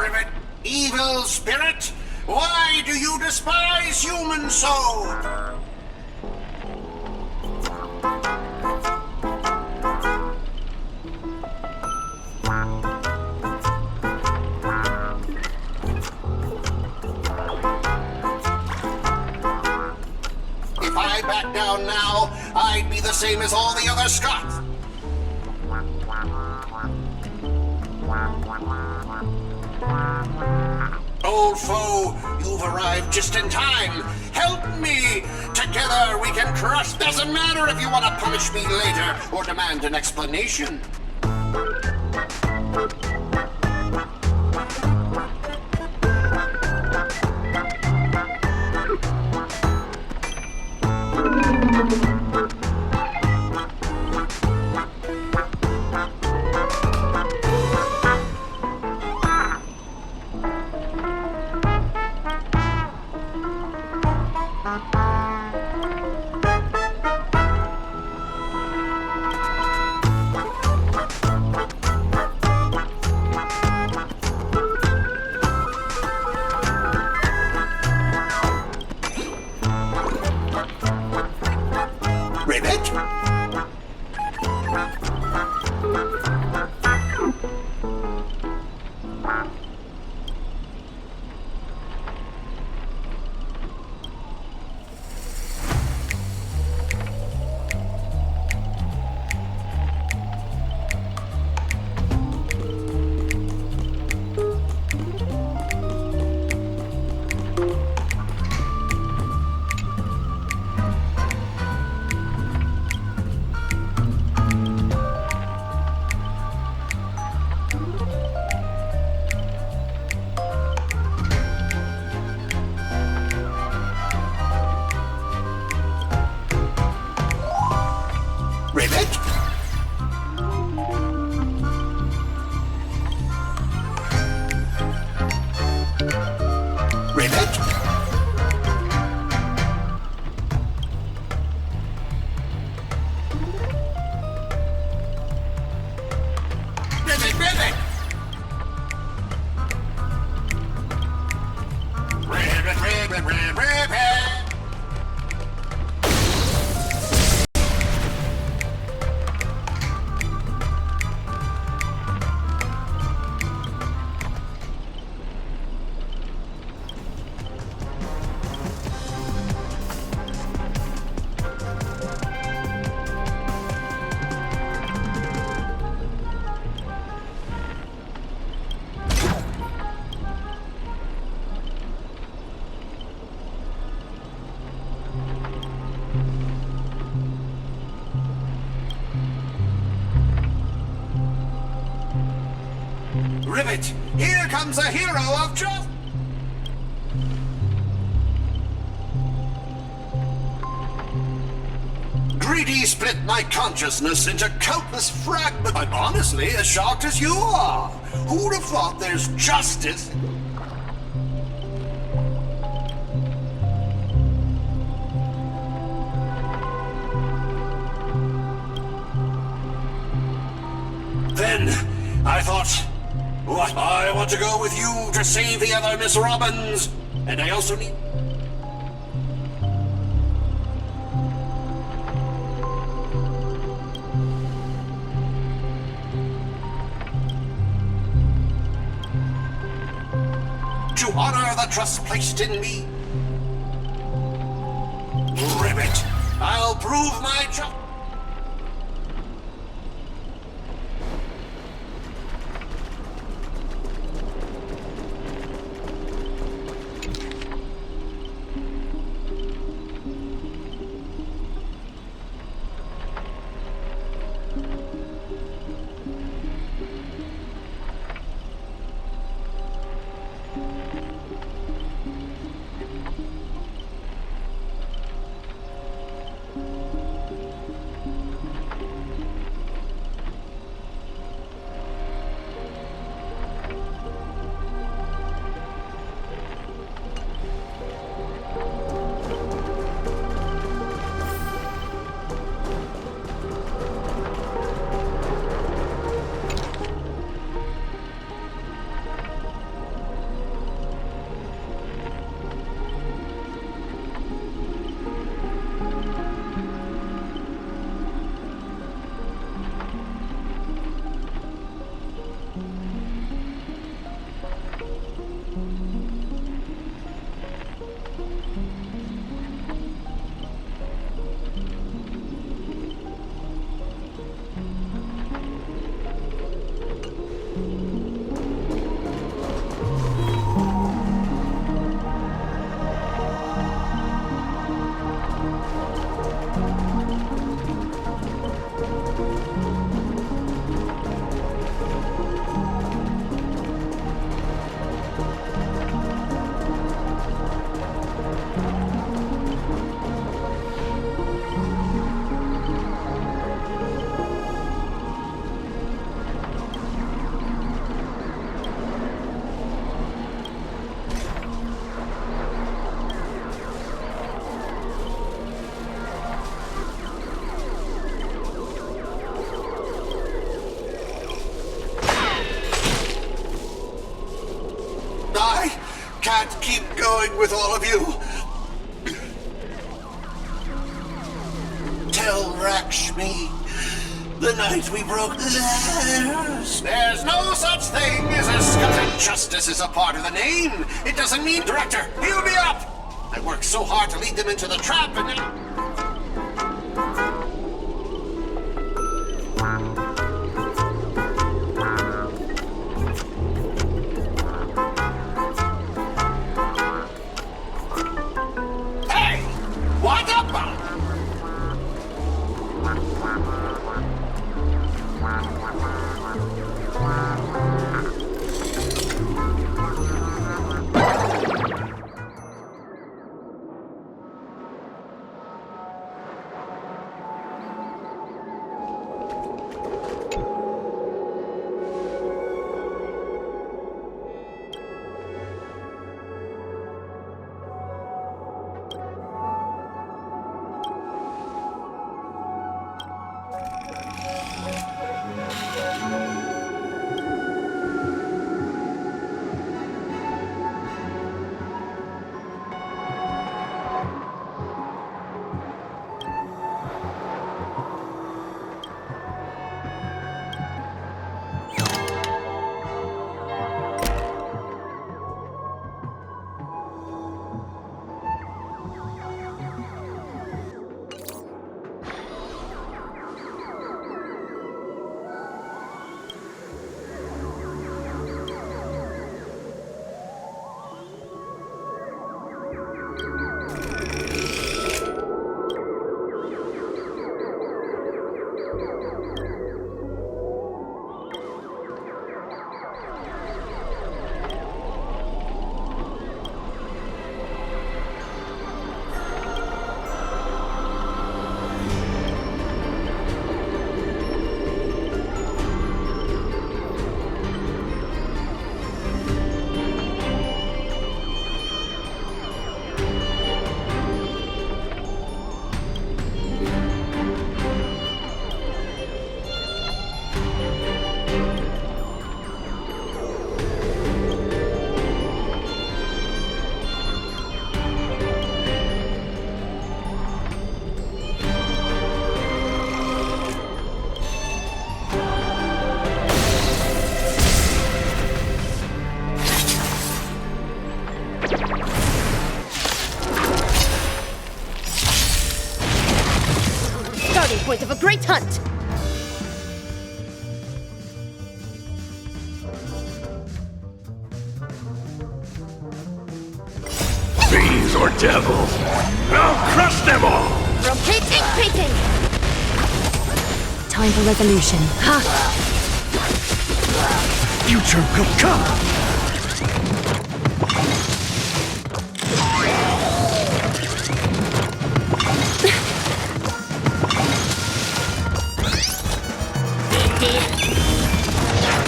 Rivet, evil spirit, why do you despise humans so? If I back down now, I'd be the same as all the other Scots. Old foe, you've arrived just in time. Help me! Together we can crush. Doesn't matter if you want to punish me later or demand an explanation. Rivet, here comes a hero of justice! Greedy split my consciousness into countless fragments. I'm honestly as shocked as you are. Who'd have thought there's justice? Then I thought, what? I want to go with you to save the other Miss Robbins. And I also need... to honor the trust placed in me. Rivet, I'll prove my trust. I can't keep going with all of you. Tell Rakshmi, the night we broke there's no such thing as a scuffing. Justice is a part of the name. It doesn't mean director. Heal me up. I worked so hard to lead them into the trap and now... Hey! What about? Point of a great hunt! Fiends or devils, I'll crush them all! Rotate ink painting! Time for resolution. Ha! Future will come!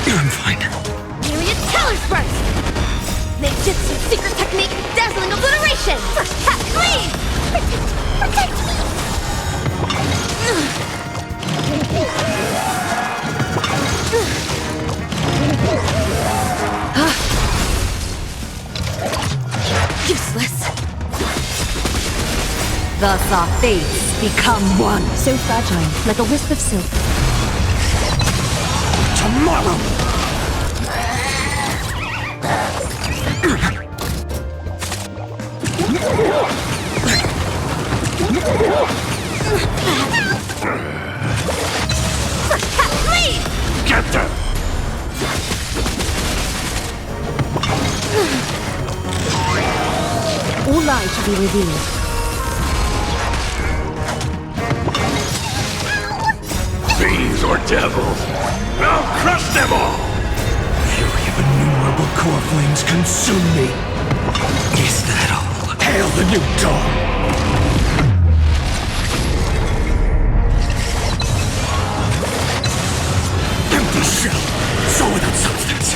I'm fine. Myriad Talus Burst! Ninjutsu secret technique, dazzling obliteration! Fresh cat cleave! Protect me! Useless. Thus our fates become one. So fragile, like a wisp of silk. Tomorrow! Get them! All lies shall be revealed. Fiends or devils, I'll crush them all! Fury of innumerable core flames consume me. Is that all? Hail the new dawn! Empty shell, soul without substance.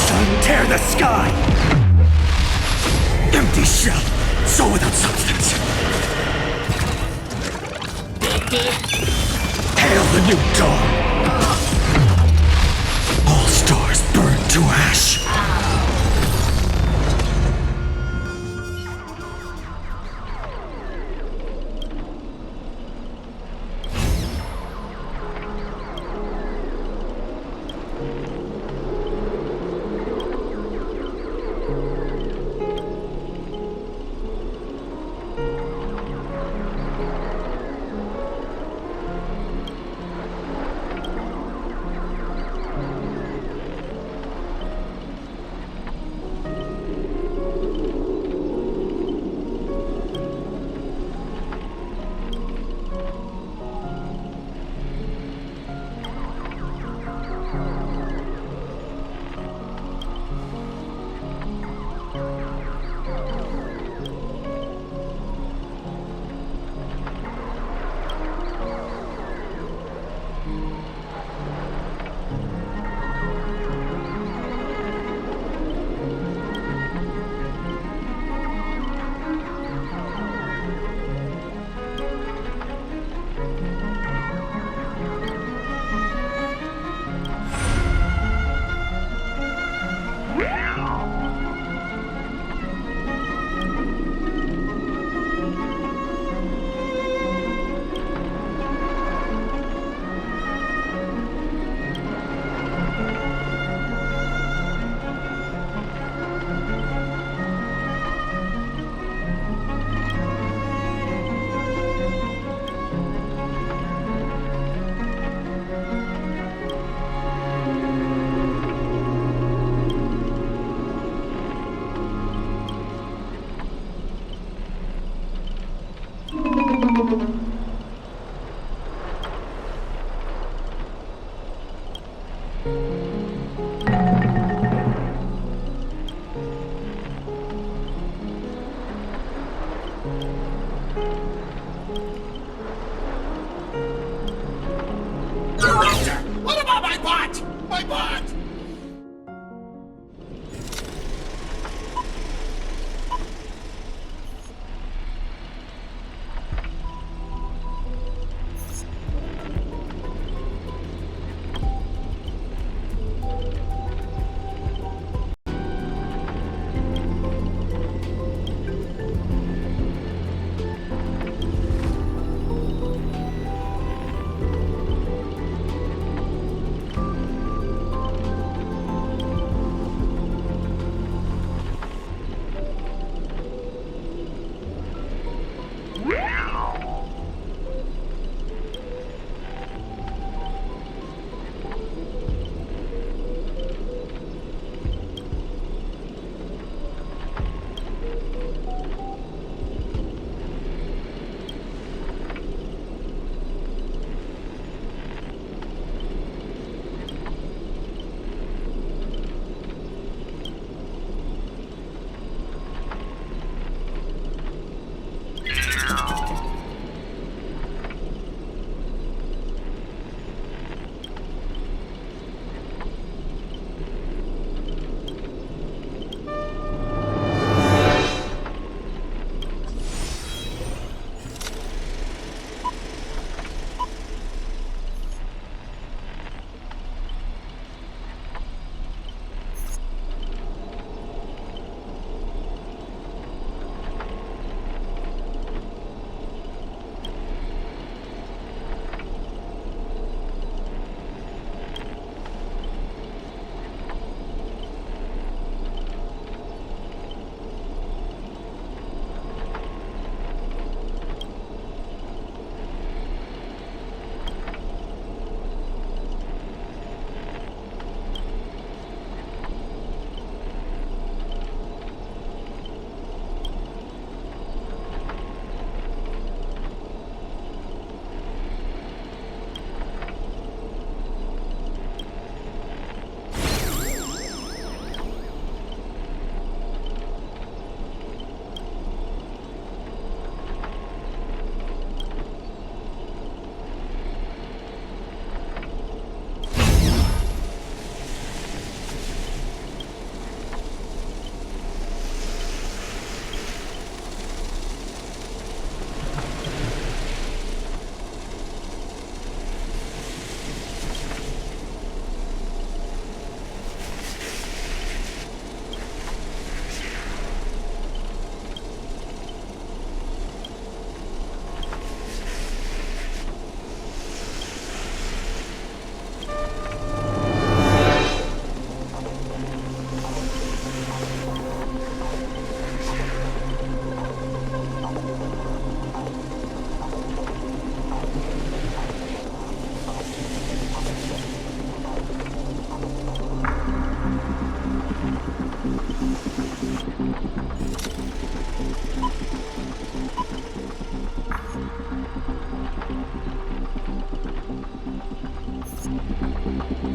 Sun, tear the sky! Empty shell, soul without substance. Hail the new dawn! All stars burn to ash.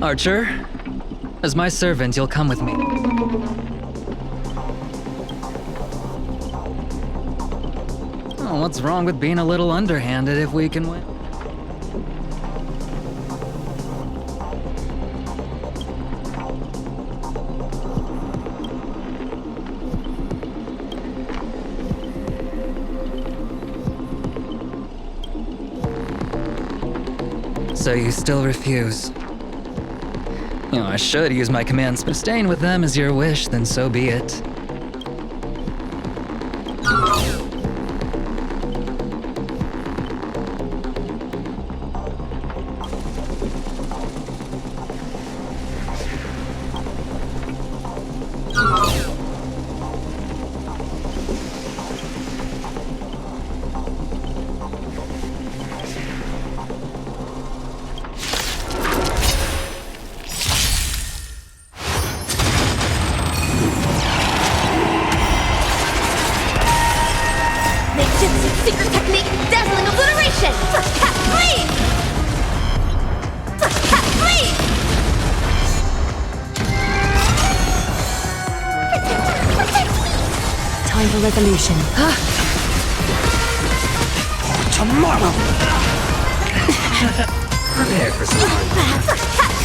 Archer, as my servant, you'll come with me. Oh, what's wrong with being a little underhanded if we can win? So you still refuse? You know, I should use my commands, but staying with them is your wish, then so be it. Secret technique, dazzling obliteration! Flee! Flee! Time for resolution. Tomorrow! Prepare for some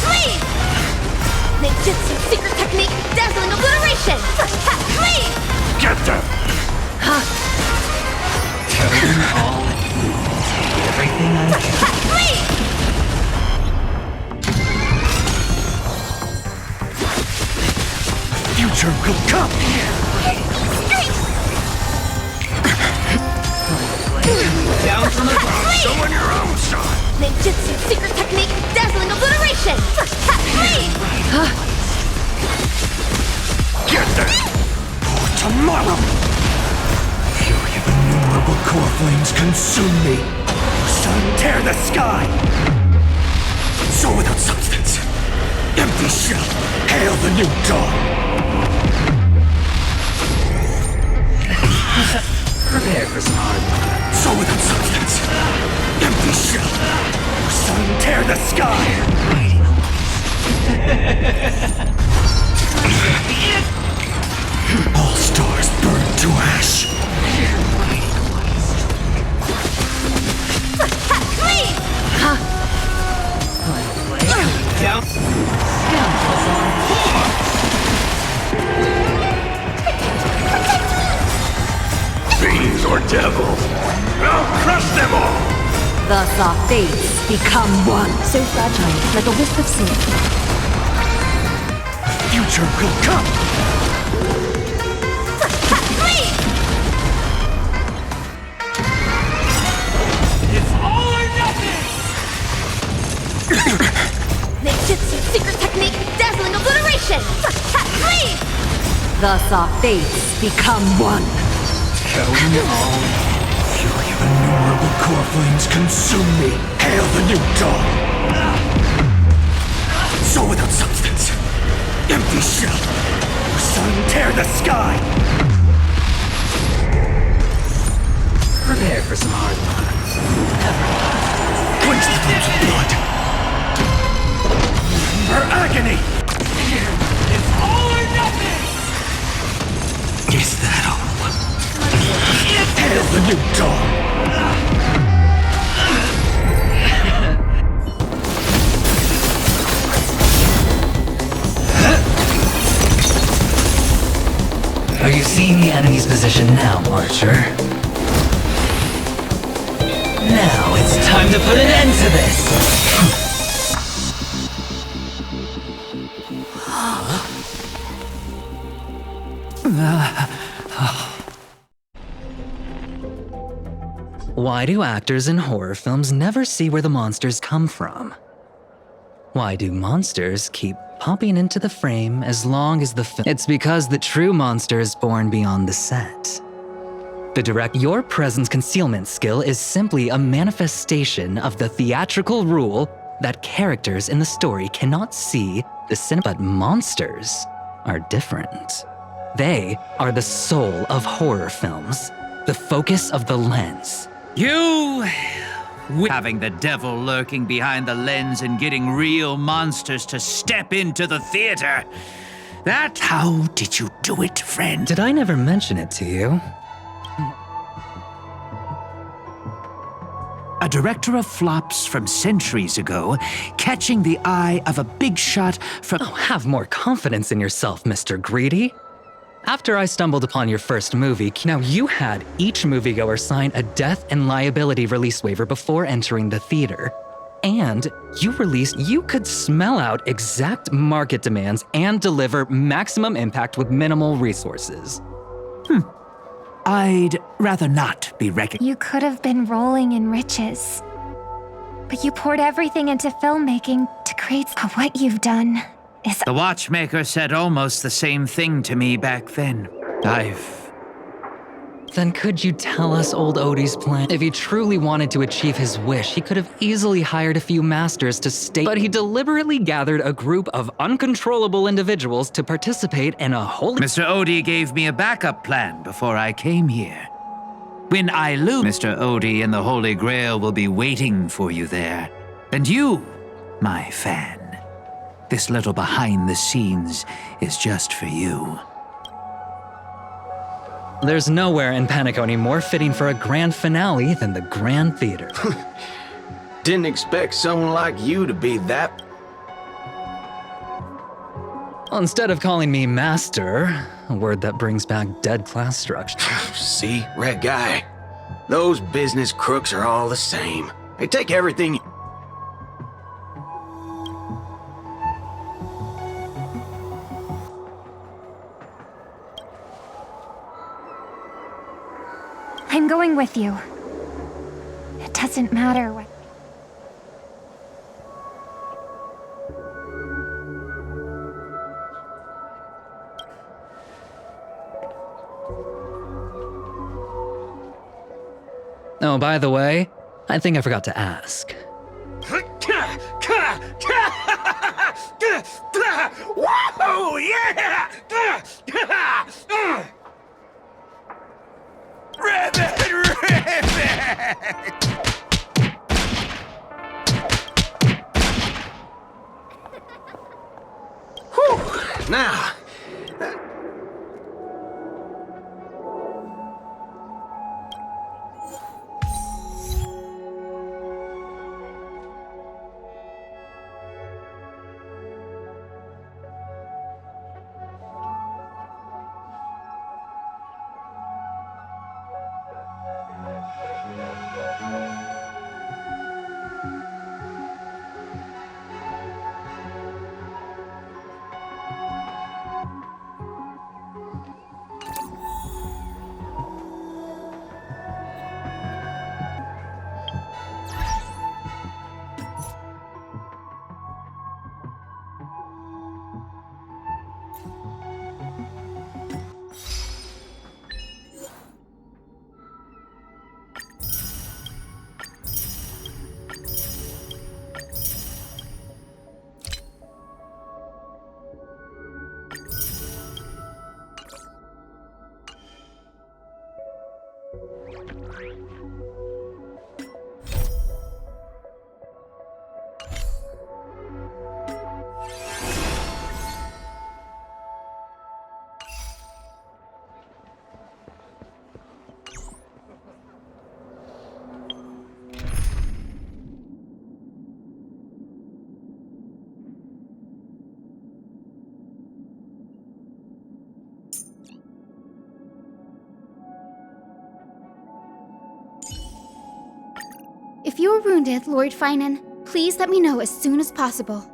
Flee! Ninjutsu secret technique, dazzling obliteration! Flee! Get them! Everything I can. Flee! Future will come! Down from the ground, show on your own side! Ninjutsu secret technique, dazzling obliteration! Flee! Get them! For tomorrow! Fury of innumerable core flames consume me! Sun, tear the sky! Soul without substance! Empty shell! Hail the new dawn! Prepare for some hard work. Soul without substance! Empty shell! Sun, tear the sky! All stars burn to ash! Flee! Down. Fiends or devils! I'll crush them all! Thus our fates become one. So fragile, like a wisp of silk. Future will come! Flee! It's all or nothing! Ninjutsu secret technique, dazzling obliteration! Flee! Thus our fates become one. Fury of innumerable core flames consume me! Hail the new dawn! Soul without substance! Empty shell! Sun, tear the sky! Prepare for some hard work. Quench the flames of blood! Her agony! It's all or nothing! Is that all? Hail the new dawn! Are you seeing the enemy's position now, Archer? Now it's time to put an end to this! Why do actors in horror films never see where the monsters come from? Why do monsters keep popping into the frame as long as the film? It's because the true monster is born beyond the set. Your presence concealment skill is simply a manifestation of the theatrical rule that characters in the story cannot see the but monsters are different. They are the soul of horror films, the focus of the lens. You... having the devil lurking behind the lens and getting real monsters to step into the theater. How did you do it, friend? Did I never mention it to you? A director of flops from centuries ago, catching the eye of a big shot from... Oh, have more confidence in yourself, Mr. Greedy. After I stumbled upon your first movie, now you had each moviegoer sign a death and liability release waiver before entering the theater. And you could smell out exact market demands and deliver maximum impact with minimal resources. I'd rather not be recognized. You could have been rolling in riches. But you poured everything into filmmaking to create what you've done. The watchmaker said almost the same thing to me back then. Then could you tell us old Odie's plan? If he truly wanted to achieve his wish, he could have easily hired a few masters to stay, but he deliberately gathered a group of uncontrollable individuals to participate in a holy— Mr. Odie gave me a backup plan before I came here. When I lose, Mr. Odie and the Holy Grail will be waiting for you there. And you, my fan, this little behind the scenes is just for you. There's nowhere in Penacony more fitting for a grand finale than the Grand Theater. Didn't expect someone like you to be that... Instead of calling me Master, a word that brings back dead class structure. See, Red Guy, those business crooks are all the same. They take everything... I'm going with you. It doesn't matter what... Oh, by the way, I think I forgot to ask. Whoa, yeah! Whew, now... If you are wounded, Lord Finan, please let me know as soon as possible.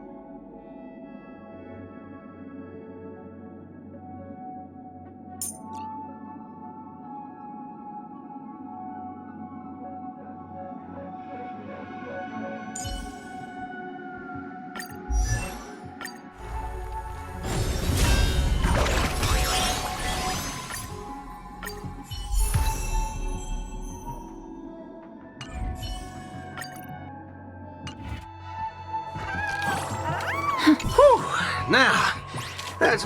Now, that's...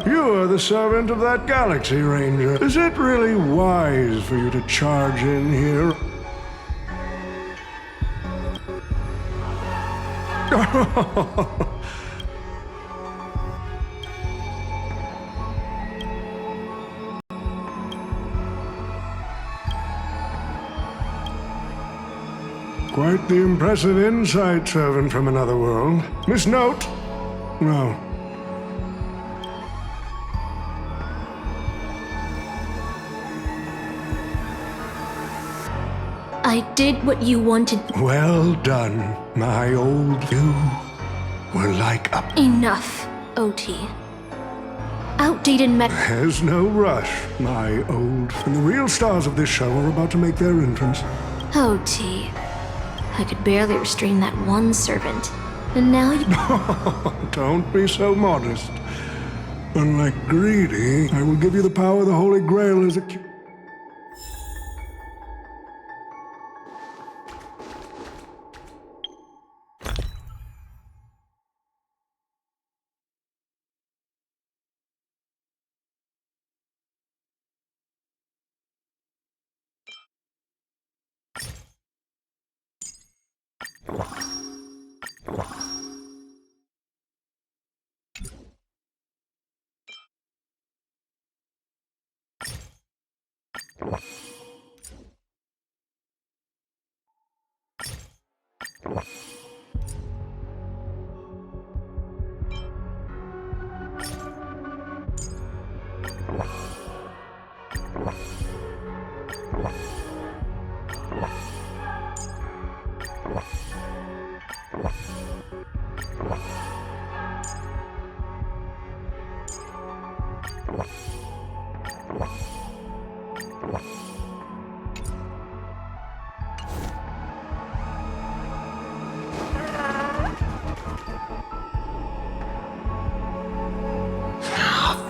You are the servant of that Galaxy Ranger. Is it really wise for you to charge in here? Quite the impressive insight, servant from another world. Miss Note? No. I did what you wanted. Well done, my old. You were like a. Enough, OT. Outdated There's no rush, my old. And the real stars of this show are about to make their entrance. OT. I could barely restrain that one servant. And now you. Don't be so modest. Unlike Greedy, I will give you the power the Holy Grail is a.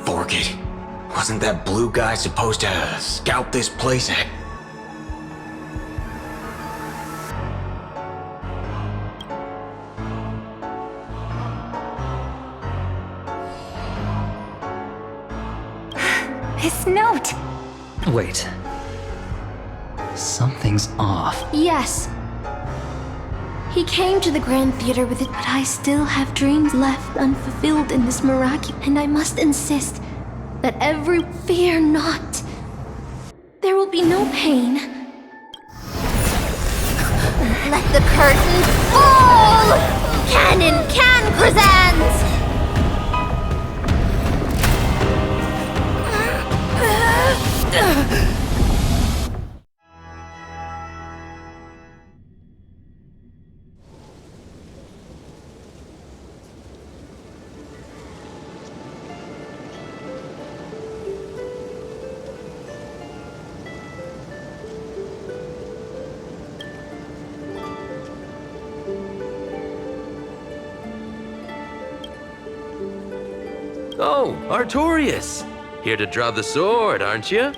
Fork it. Wasn't that blue guy supposed to scout this place? His note! Wait. Something's off. Yes. He came to the Grand Theater with it, but I still have dreams left unfulfilled in this miraculous. And I must insist that fear not. There will be no pain. Let the curtain fall! Canon Can presents! Oh, Artorias! Here to draw the sword, aren't you?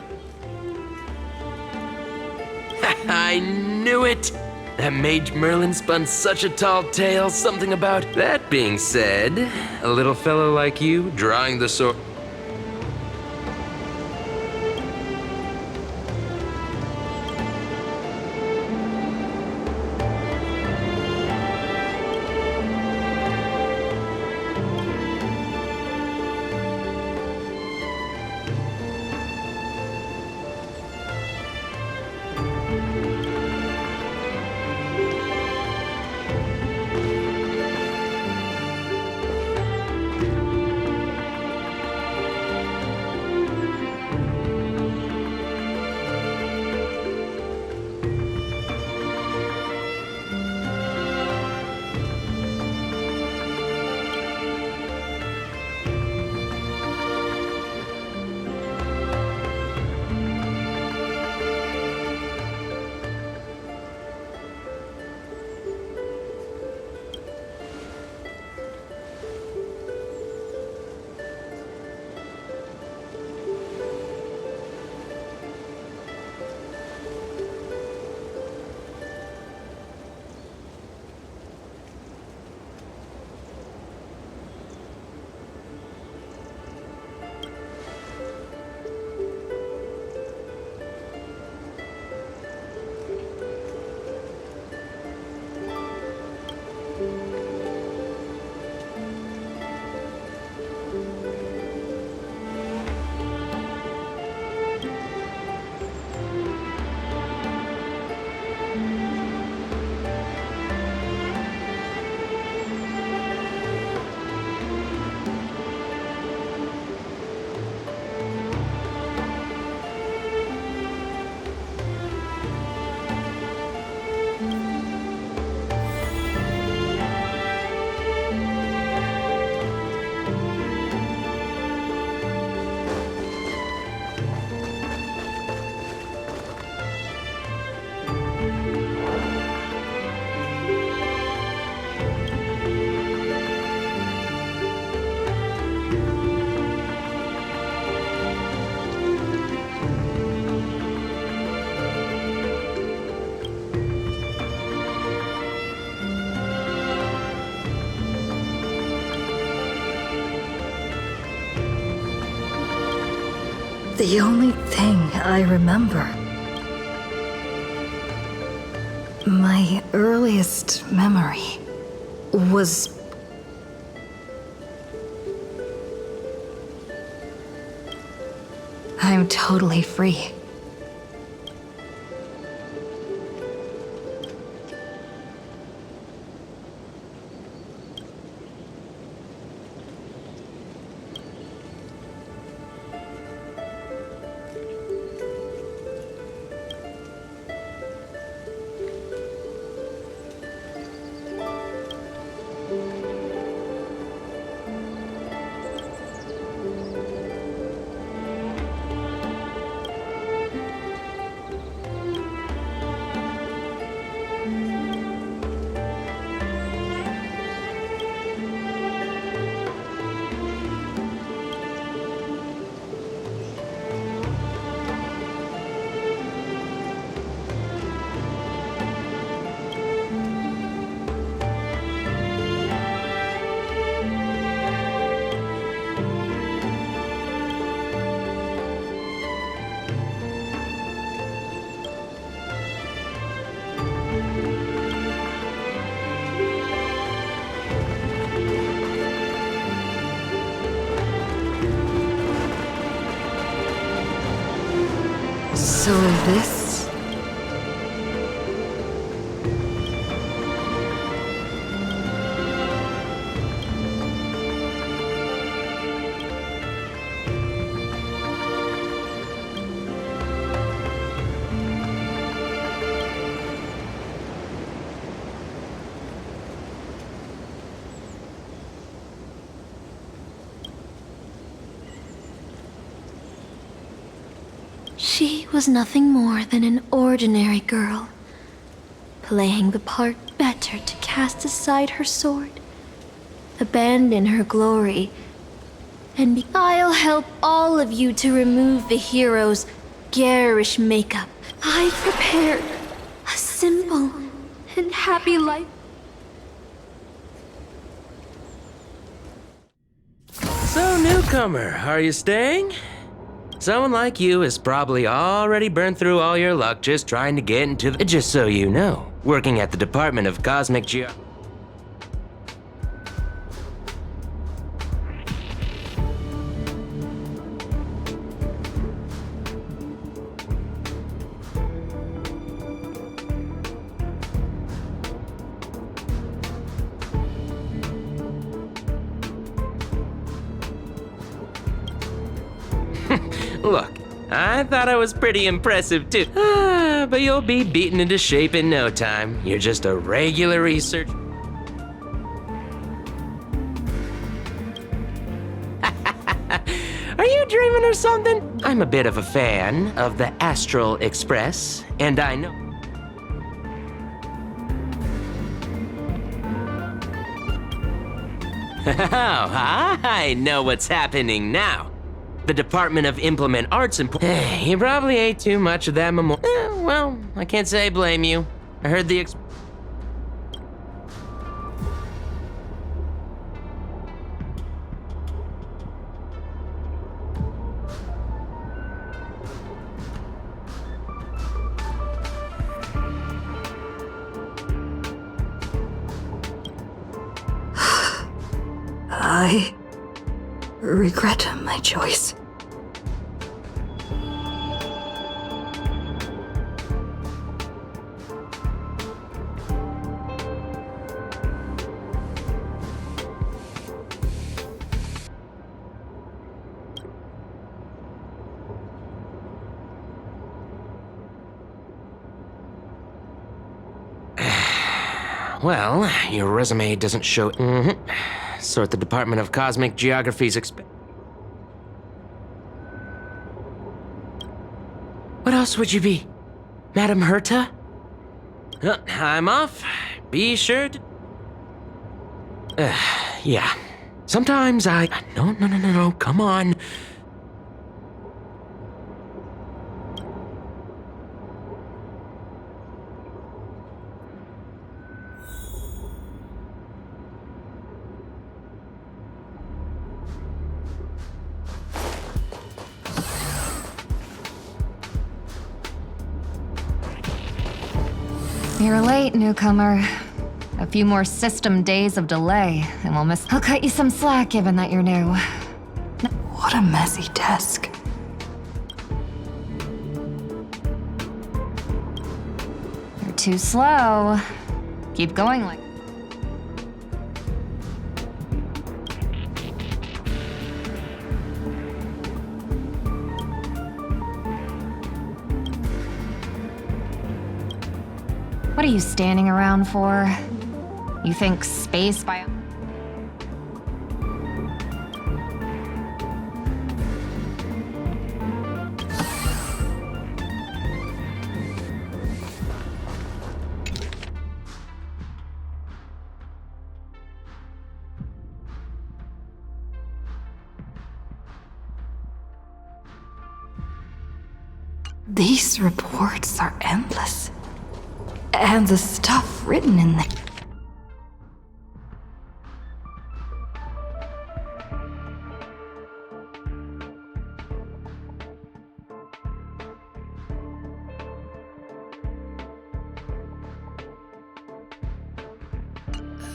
I knew it! That Mage Merlin spun such a tall tale, something about... That being said, a little fellow like you drawing the sword... The only thing I remember, my earliest memory, was I'm totally free. So this... She was nothing more than an ordinary girl, playing the part better to cast aside her sword, abandon her glory, and I'll help all of you to remove the hero's garish makeup. I prepared a simple and happy life. So, newcomer, are you staying? Someone like you has probably already burned through all your luck just trying to get into the... Just so you know, working at the Department of Cosmic Geo... Look, I thought I was pretty impressive too. But you'll be beaten into shape in no time. You're just a regular research. Are you dreaming or something? I'm a bit of a fan of the Astral Express, and I know... Oh, I know what's happening now. The Department of Implement Arts and... You probably ate too much of that well, I can't say I blame you. I heard the... I regret my choice. Well, your resume doesn't show. Sort the Department of Cosmic Geography's What else would you be? Madam Herta? I'm off. Be sure to. Yeah. Sometimes I. No, come on. You're late, newcomer. A few more system days of delay, and we'll miss. I'll cut you some slack given that you're new. What a messy desk. You're too slow. Keep going like. What are you standing around for? You think space bio... These reports are endless. And the stuff written in them.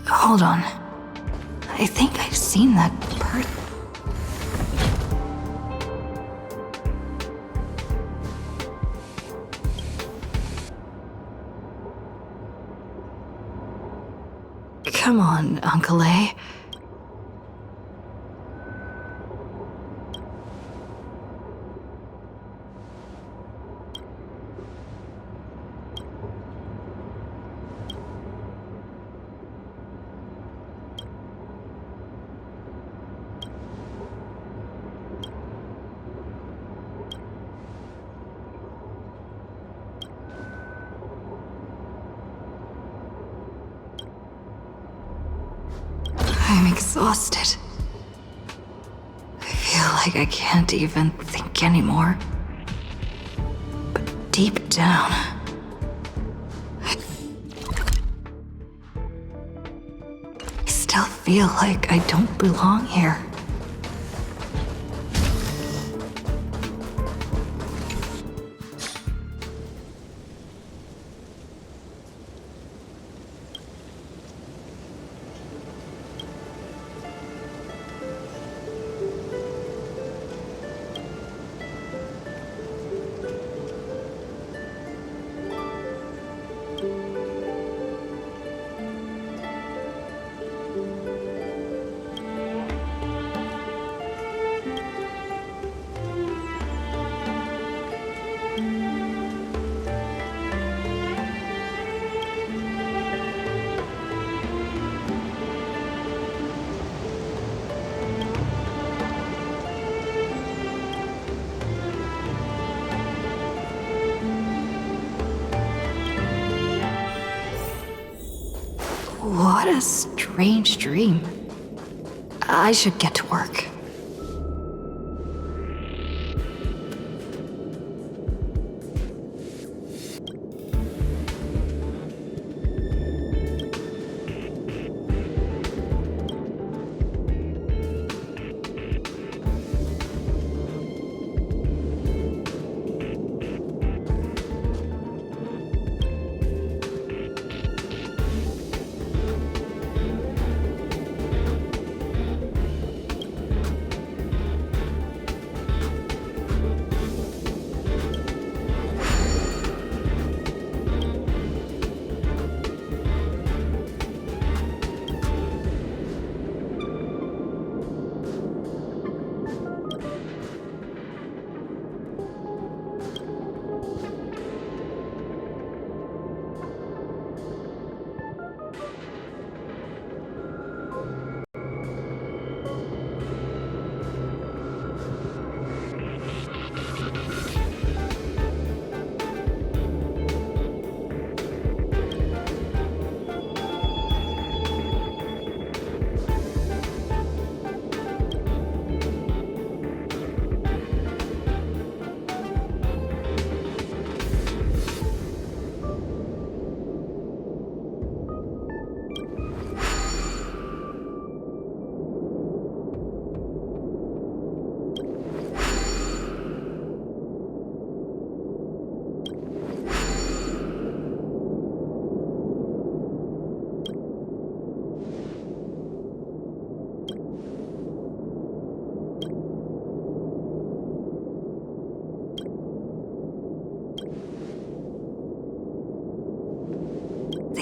Hold on. I think I've seen that person. Come on, Uncle A. I'm exhausted. I feel like I can't even think anymore. But deep down, I still feel like I don't belong here. What a strange dream. I should get to work.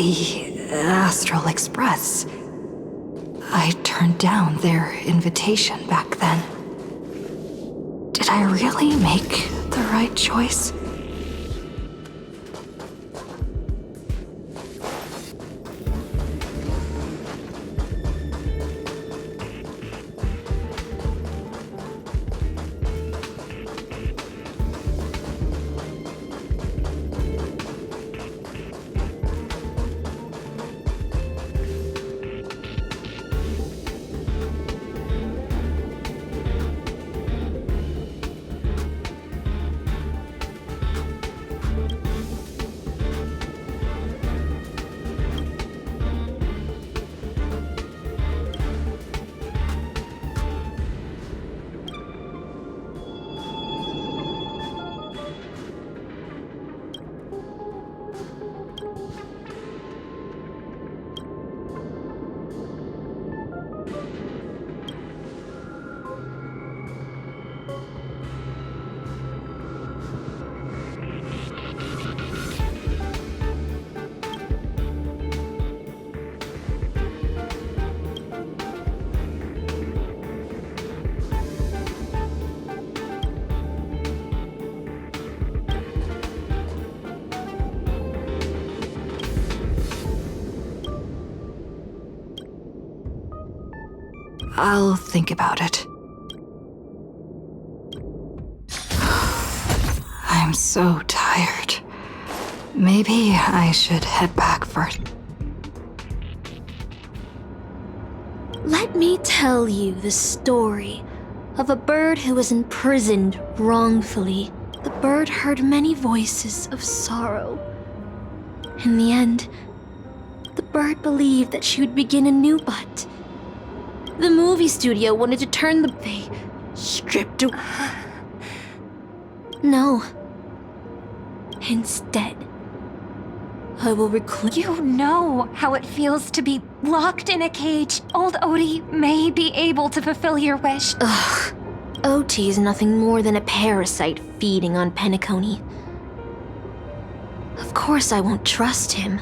The Astral Express. I turned down their invitation back then. Did I really make the right choice? I'll think about it. I'm so tired. Maybe I should head back first. Let me tell you the story of a bird who was imprisoned wrongfully. The bird heard many voices of sorrow. In the end, the bird believed that she would begin anew, but the movie studio wanted to turn the... They stripped her... No. Instead, I will reclaim... You know how it feels to be locked in a cage. Old Odie may be able to fulfill your wish. Ugh. OT is nothing more than a parasite feeding on Penacony. Of course I won't trust him.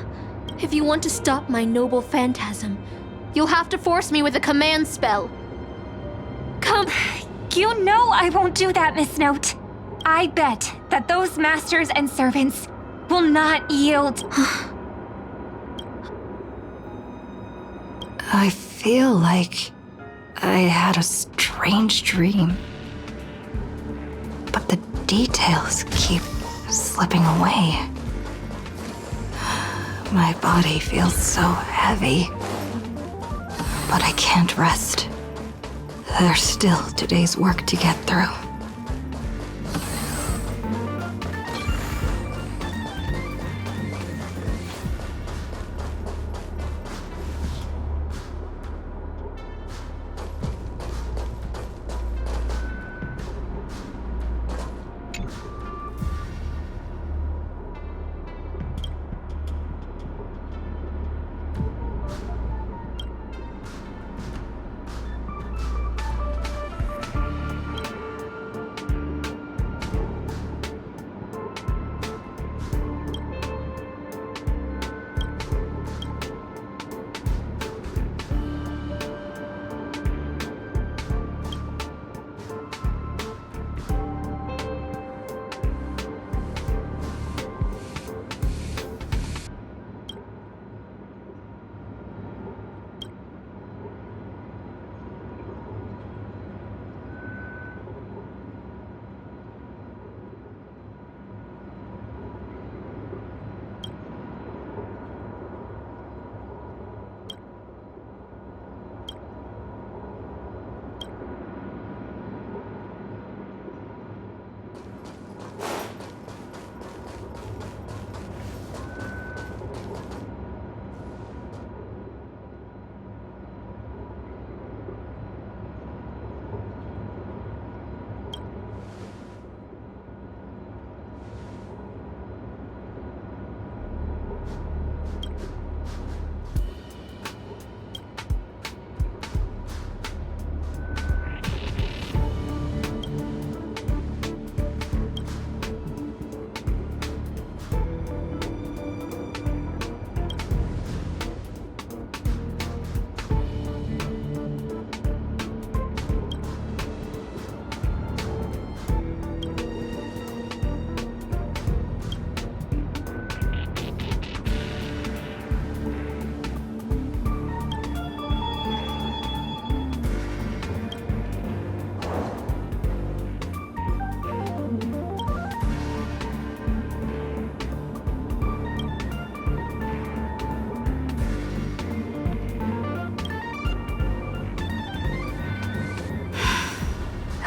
If you want to stop my noble phantasm, you'll have to force me with a command spell. Come. You know I won't do that, Miss Note. I bet that those masters and servants will not yield. I feel like I had a strange dream. But the details keep slipping away. My body feels so heavy. But I can't rest. There's still today's work to get through.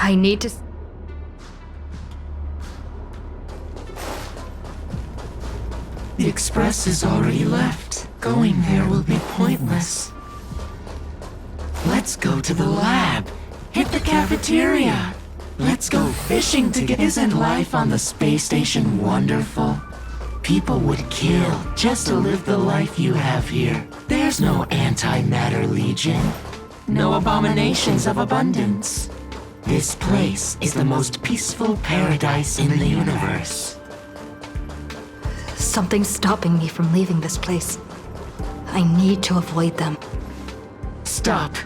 I need to... The express is already left. Going there will be pointless. Let's go to the lab. Hit the cafeteria. Let's go fishing together. Isn't life on the space station wonderful? People would kill just to live the life you have here. There's no antimatter legion. No abominations of abundance. This place is the most peaceful paradise in the universe. Something's stopping me from leaving this place. I need to avoid them. Stop.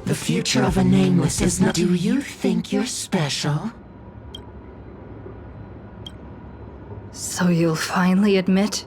The future of a nameless is not... Do you think you're special? So you'll finally admit?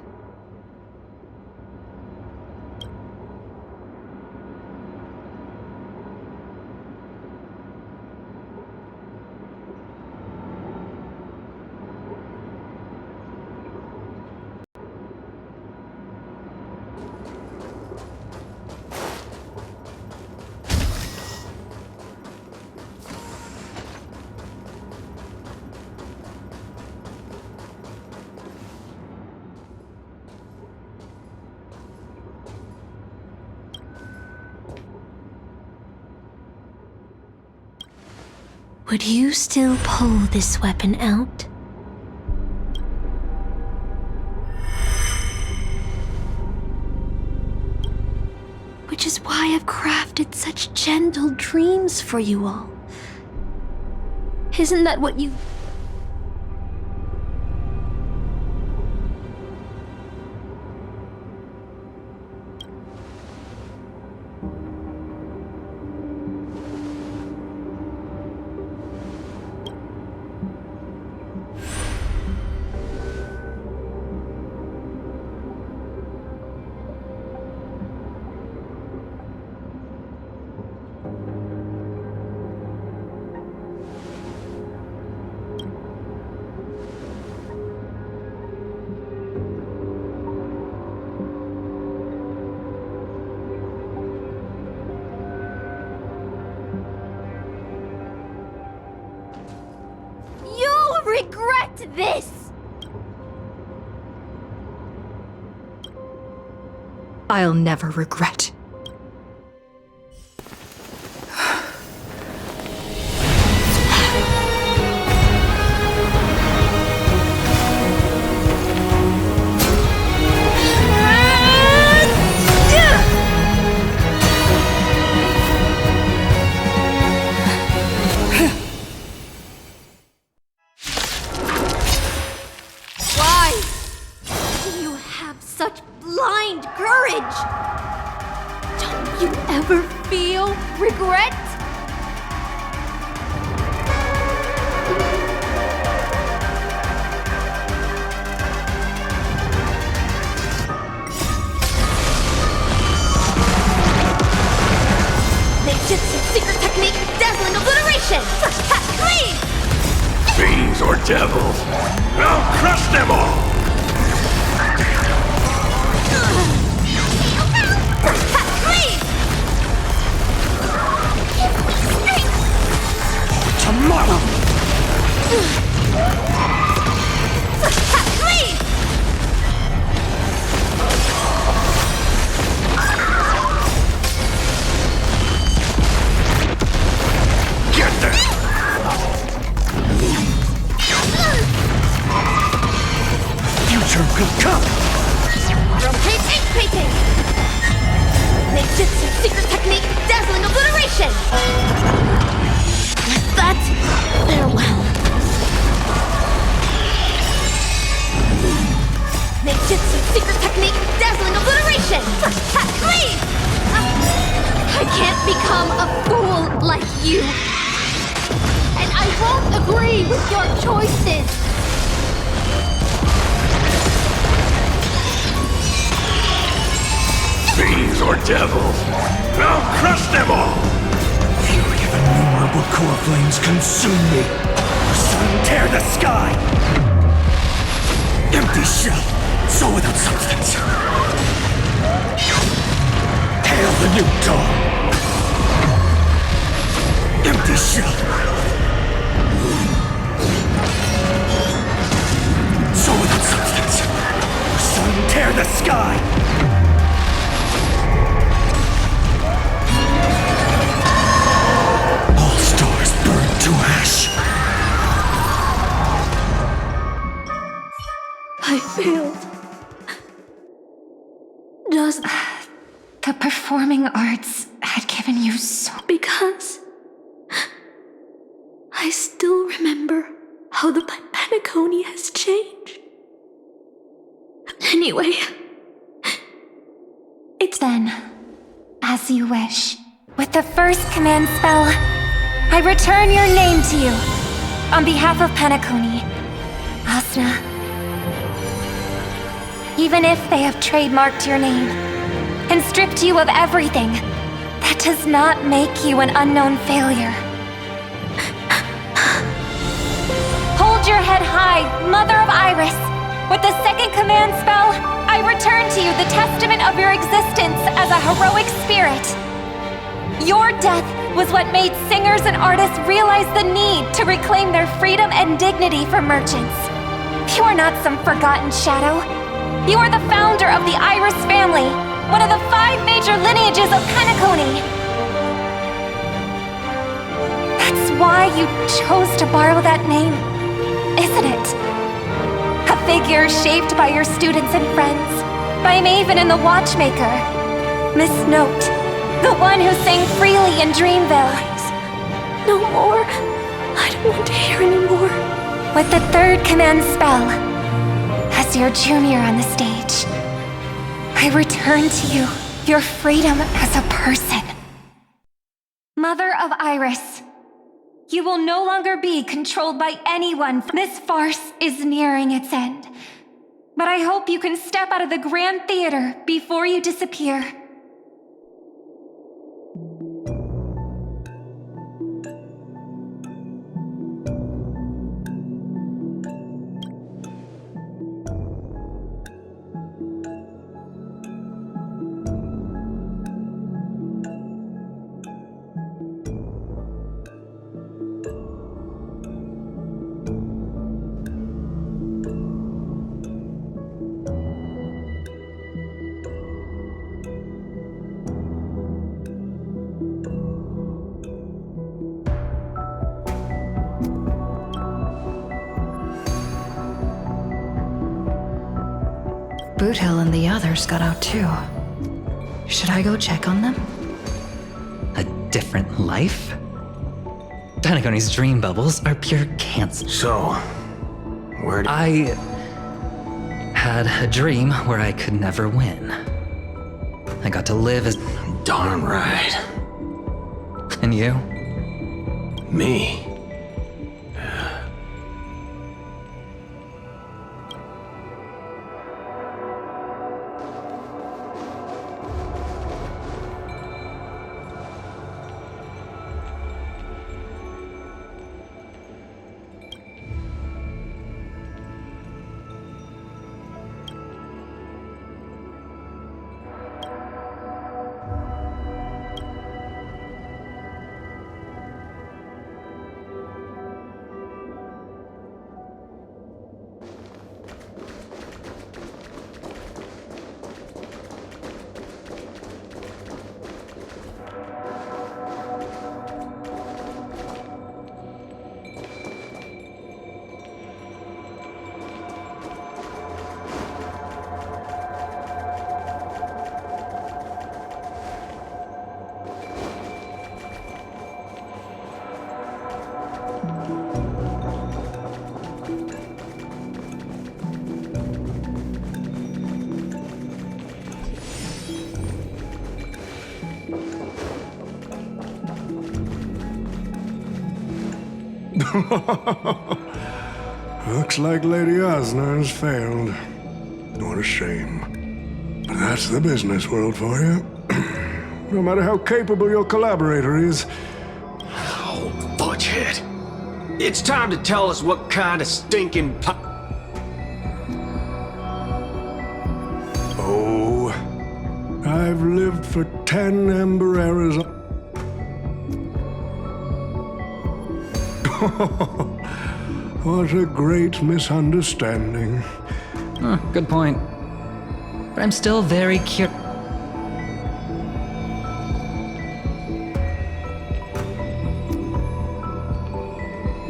Would you still pull this weapon out? Which is why I've crafted such gentle dreams for you all. Isn't that what you... regret this! I'll never regret. Regret? Ninjutsu secret technique, dazzling obliteration! Clean! Fiends or devils, I'll crush them all! Tomorrow! Get there! Future could come! Rotate ink painting! Ninjutsu secret technique, dazzling obliteration! With that, farewell. Ninjutsu secret technique, dazzling obliteration! Clean! I can't become a fool like you. And I won't agree with your choices. Fiends or devils, I'll crush them all! Fury of innumerable core flames consume me! Sun tear the sky! Empty shell, soul without substance. Hail the new dawn! Empty shell, substance. Sun, tear the sky! All stars burn to ash. I failed. Does the performing arts had given you so... Because I still remember how the Penacony has changed. Anyway, it's then, as you wish. With the first command spell, I return your name to you. On behalf of Penacony, Asna. Even if they have trademarked your name and stripped you of everything, that does not make you an unknown failure. Hold your head high, Mother of Iris. With the second command spell, I return to you the testament of your existence as a heroic spirit. Your death was what made singers and artists realize the need to reclaim their freedom and dignity for merchants. You are not some forgotten shadow. You are the founder of the Iris family, one of the 5 major lineages of Penacony. That's why you chose to borrow that name, isn't it? A figure shaped by your students and friends, by Maven and the Watchmaker, Miss Note, the one who sang freely in Dreamville. No more. I don't want to hear anymore. With the third command spell, as your junior on the stage, I return to you your freedom as a person. Mother of Iris, you will no longer be controlled by anyone. This farce is nearing its end. But I hope you can step out of the Grand Theater before you disappear. Boothill and the others got out too. Should I go check on them? A different life? Penacony's dream bubbles are pure cancer. So, where I had a dream where I could never win. I got to live as... Darn right. And you? Me? Looks like Lady Osna has failed. What a shame. But that's the business world for you. No matter how capable your collaborator is. Oh, budgethead. It's time to tell us what kind of stinking Oh, I've lived for 10 Ember Eras. What a great misunderstanding. Good point. But I'm still very curious.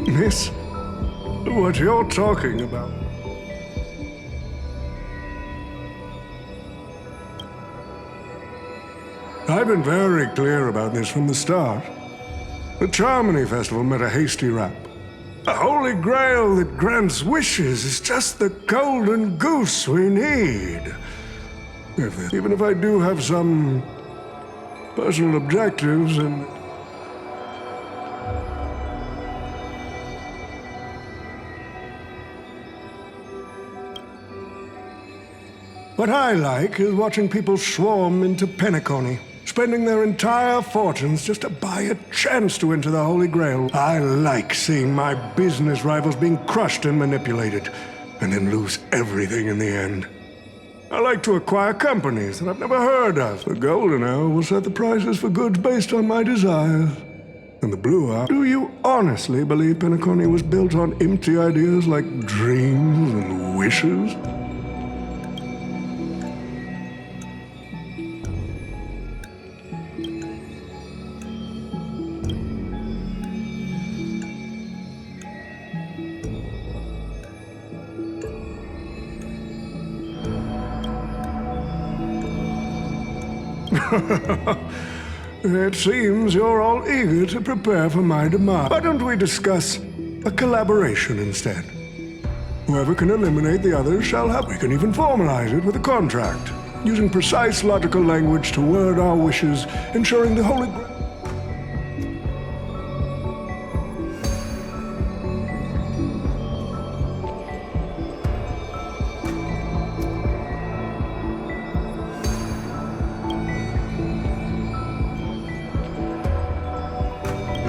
Miss, what you're talking about. I've been very clear about this from the start. The Charmony Festival met a hasty rap. The Holy Grail that grants wishes is just the golden goose we need. Even if I do have some personal objectives and... What I like is watching people swarm into Penacony, spending their entire fortunes just to buy a chance to enter the Holy Grail. I like seeing my business rivals being crushed and manipulated, and then lose everything in the end. I like to acquire companies that I've never heard of. The Golden Hour will set the prices for goods based on my desires. And the Blue Hour, do you honestly believe Penacony was built on empty ideas like dreams and wishes? It seems you're all eager to prepare for my demise. Why don't we discuss a collaboration instead? Whoever can eliminate the others shall have. We can even formalize it with a contract, using precise logical language to word our wishes, ensuring the Holy Grail.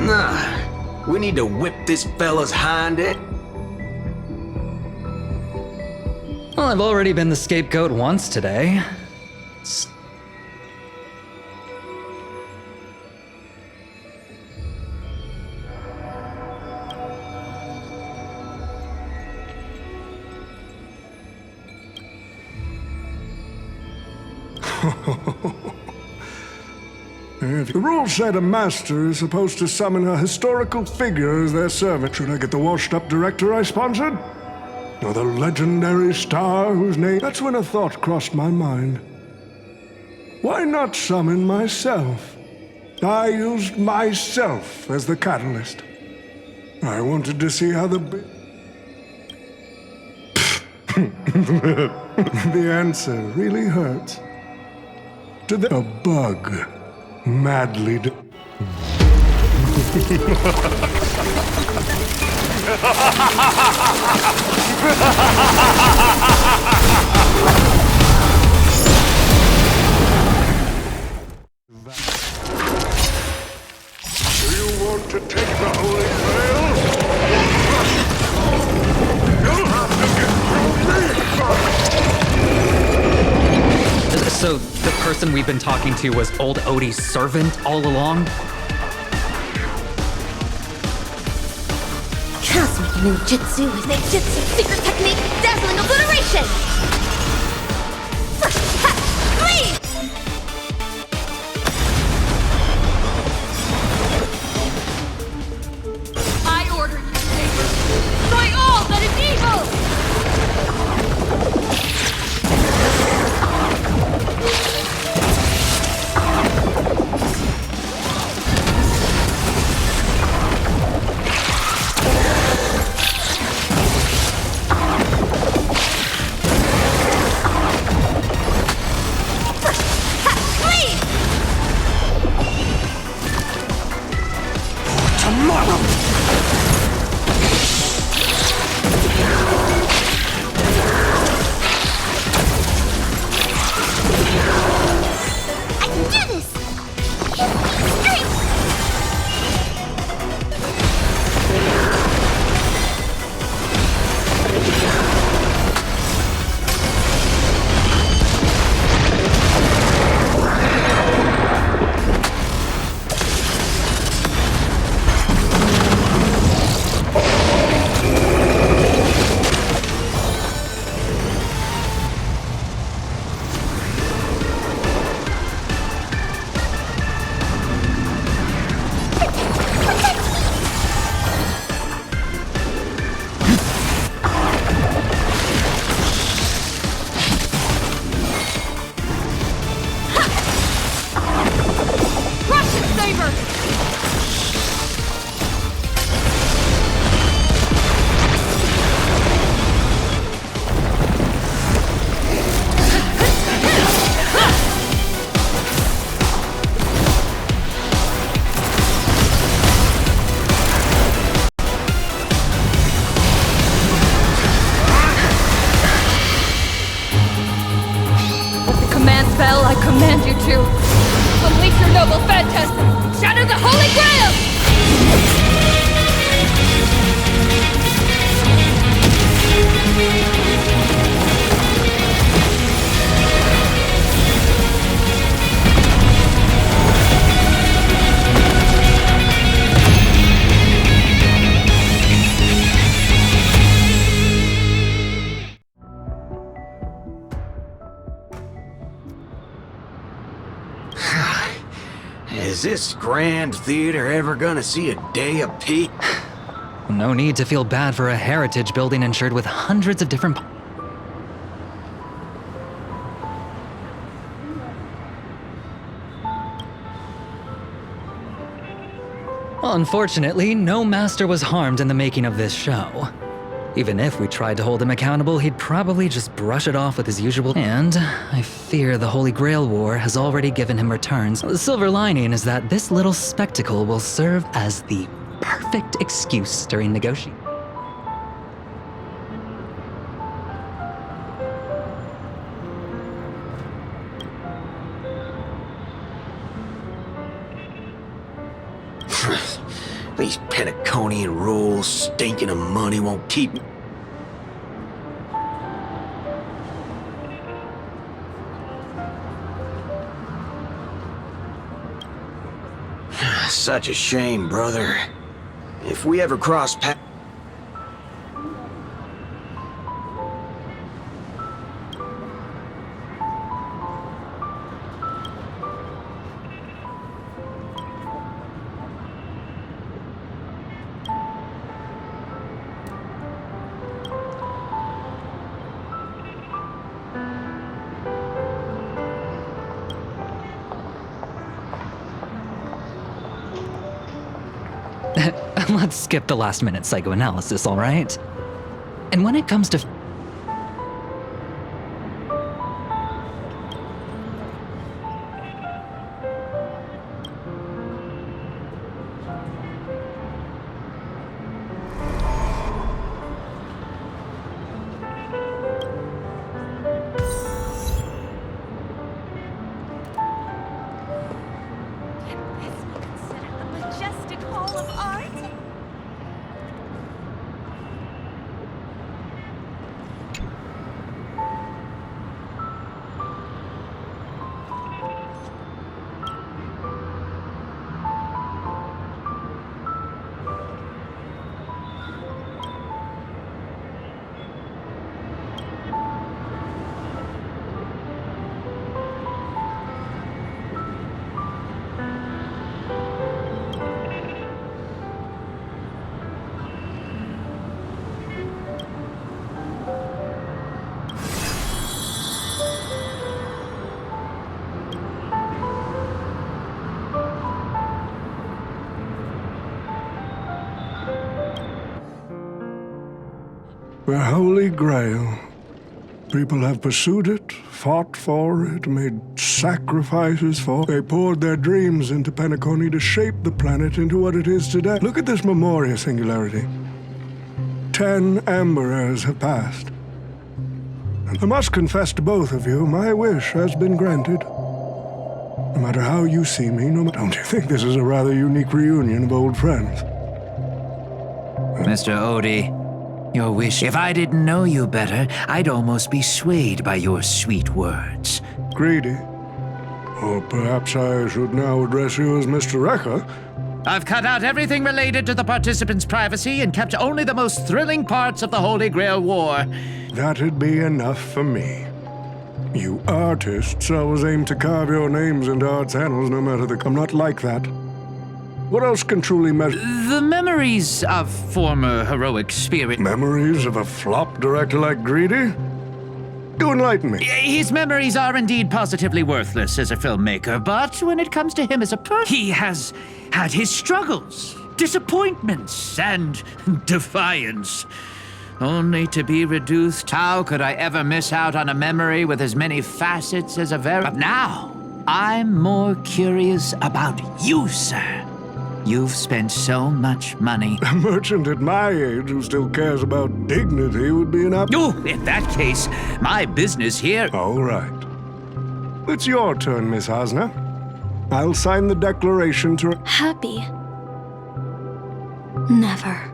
Nah, we need to whip this fella's hind end. Well, I've already been the scapegoat once today. The rules said a master is supposed to summon a historical figure as their servant. Should I get the washed-up director I sponsored? Or the legendary star whose name... That's when a thought crossed my mind. Why not summon myself? I used myself as the catalyst. I wanted to see how the answer really hurts. A bug. Madly Do you want to take the Holy Grail? You'll have to get through me! So, the person we've been talking to was old Odie's servant all along? Cosmic ninjutsu with ninjutsu secret technique, dazzling obliteration! Leave! I order you, neighbor. Destroy all that is evil! favor! Spell I command you to. Unleash your noble phantasm! Shatter the Holy Grail! Is this grand theater ever gonna see a day of peace? No need to feel bad for a heritage building insured with hundreds of different... Unfortunately, no master was harmed in the making of this show. Even if we tried to hold him accountable, he'd probably just brush it off with his usual... And I fear the Holy Grail War has already given him returns. The silver lining is that this little spectacle will serve as the perfect excuse during negotiations. These Pentaconian rules, stinking of money, won't keep me. Such a shame, brother. If we ever cross paths... Let's skip the last-minute psychoanalysis, all right? And when it comes to... Majestic Hall of Art? The Holy Grail. People have pursued it, fought for it, made sacrifices for it. They poured their dreams into Penacony to shape the planet into what it is today. Look at this Memoria singularity. 10 Amber Eras have passed. And I must confess to both of you, my wish has been granted. No matter how you see me, don't you think this is a rather unique reunion of old friends? Mr. Odie, your wish. If I didn't know you better, I'd almost be swayed by your sweet words. Greedy. Or perhaps I should now address you as Mr. Rekka. I've cut out everything related to the participants' privacy and kept only the most thrilling parts of the Holy Grail War. That'd be enough for me. You artists always aim to carve your names into art's annals, no matter the... I'm not like that. What else can truly measure... The memories of former heroic spirit... Memories of a flop director like Greedy? Do enlighten me. His memories are indeed positively worthless as a filmmaker, but when it comes to him as a person, he has had his struggles, disappointments, and defiance. Only to be reduced. How could I ever miss out on a memory with as many facets as a very... But now, I'm more curious about you, sir. You've spent so much money. A merchant at my age who still cares about dignity would be an Oh, in that case, my business here... All right. It's your turn, Miss Hasna. I'll sign the declaration to... Happy? Never.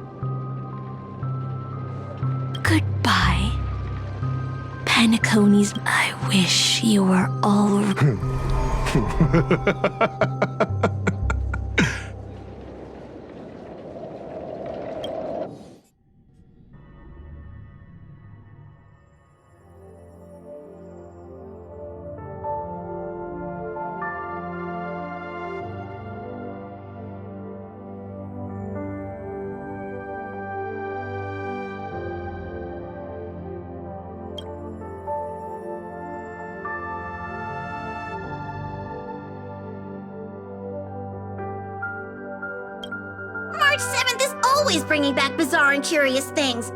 Goodbye. Penaconies, I wish you were all... March 7th is always bringing back bizarre and curious things.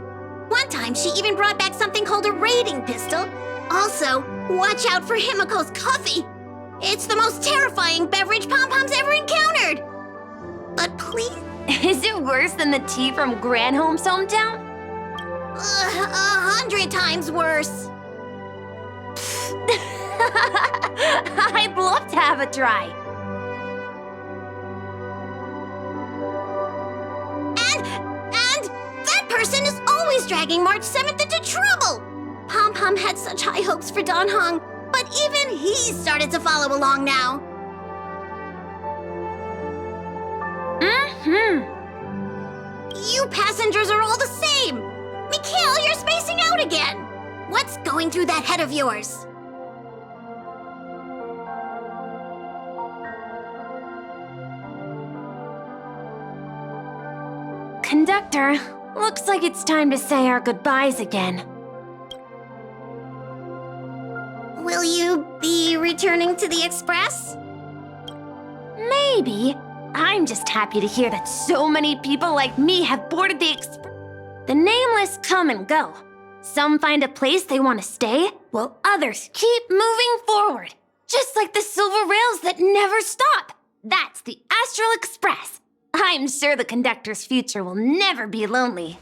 One time, she even brought back something called a raiding pistol. Also, watch out for Himiko's coffee. It's the most terrifying beverage Pom-Pom's ever encountered. But please... Is it worse than the tea from Granholm's hometown? 100 times worse. I'd love to have a try. And that person is always dragging March 7th into trouble. Pom-Pom had such high hopes for Dan Hong, but even he started to follow along now. You passengers are all the same. Mikhail, you're spacing out again. What's going through that head of yours? Conductor, looks like it's time to say our goodbyes again. Will you be returning to the Express? Maybe. I'm just happy to hear that so many people like me have boarded the Express. The nameless come and go. Some find a place they want to stay, while others keep moving forward. Just like the silver rails that never stop. That's the Astral Express. I'm sure the conductor's future will never be lonely.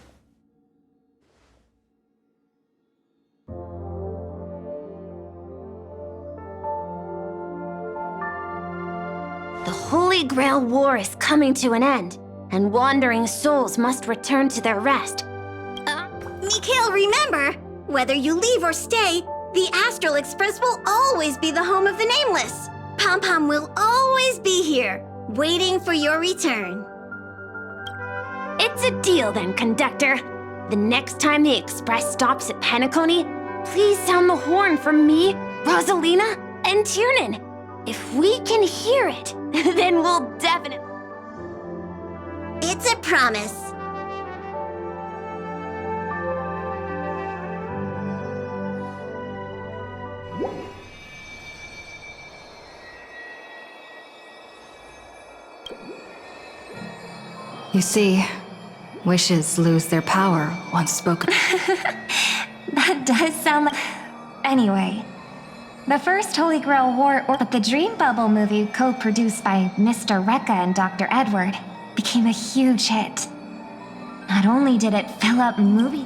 The Holy Grail War is coming to an end, and wandering souls must return to their rest. Mikhail, remember, whether you leave or stay, the Astral Express will always be the home of the Nameless. Pom-Pom will always be here, waiting for your return. It's a deal then, conductor. The next time the Express stops at Penacony, please sound the horn for me, Rosalina, and Tiernan. If we can hear it, then we'll definitely... It's a promise. You see, wishes lose their power once spoken. That does sound like... Anyway, the first Holy Grail War, but the Dream Bubble movie co-produced by Mr. Rekka and Dr. Edward, became a huge hit. Not only did it fill up movie...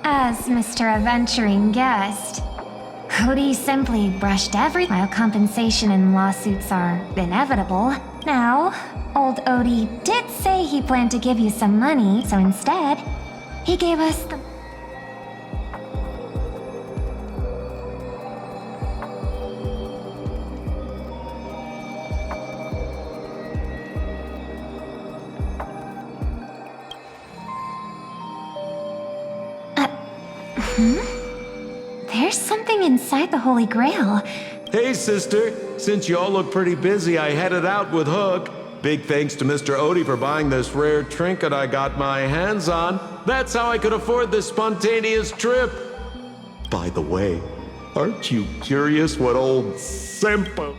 As Mr. Adventuring guessed, Cody simply brushed while compensation and lawsuits are inevitable. Now, old Odie did say he planned to give you some money, so instead, he gave us the... There's something inside the Holy Grail. Hey, sister. Since you all look pretty busy, I headed out with Hook. Big thanks to Mr. Odie for buying this rare trinket I got my hands on. That's how I could afford this spontaneous trip. By the way, aren't you curious what old Simpo...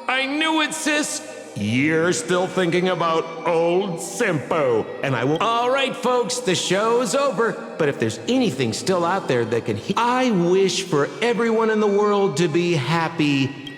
I knew it, sis! You're still thinking about old Simpo, and I will... All right, folks, the show's over. But if there's anything still out there that can... I wish for everyone in the world to be happy.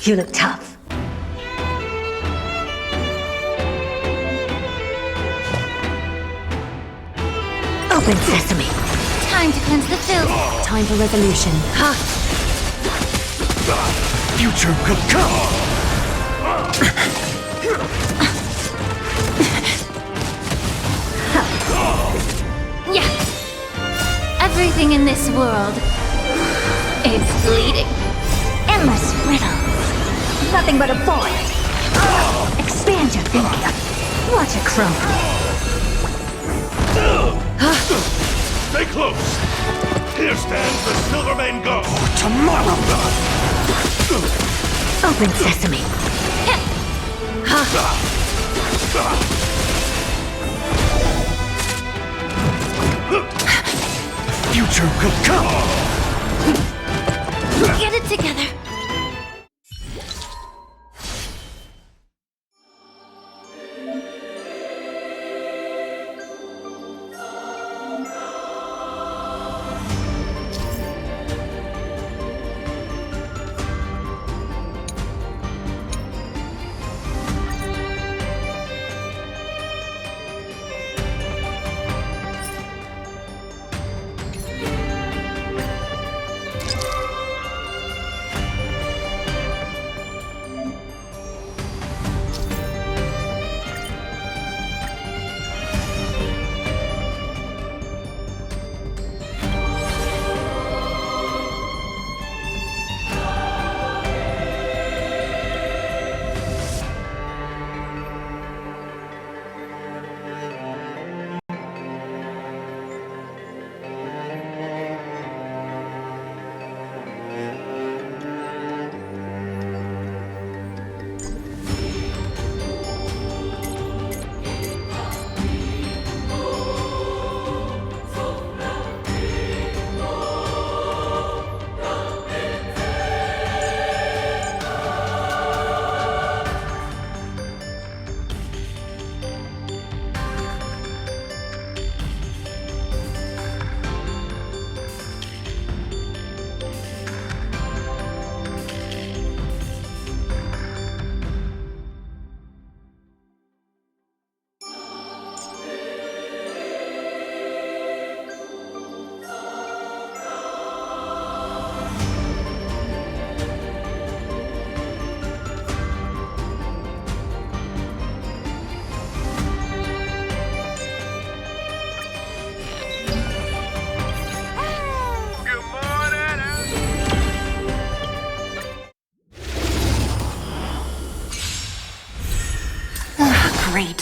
You look tough. Open sesame. Time to cleanse the filth. Time for revolution. Ha! Future could come! Yeah. Everything in this world is bleeding. Endless riddles. Nothing but a void. Expand your thinking. Watch it crumble. Stay close! Here stands the Silvermane God! For tomorrow! Open sesame. future will come! Get it together. Great.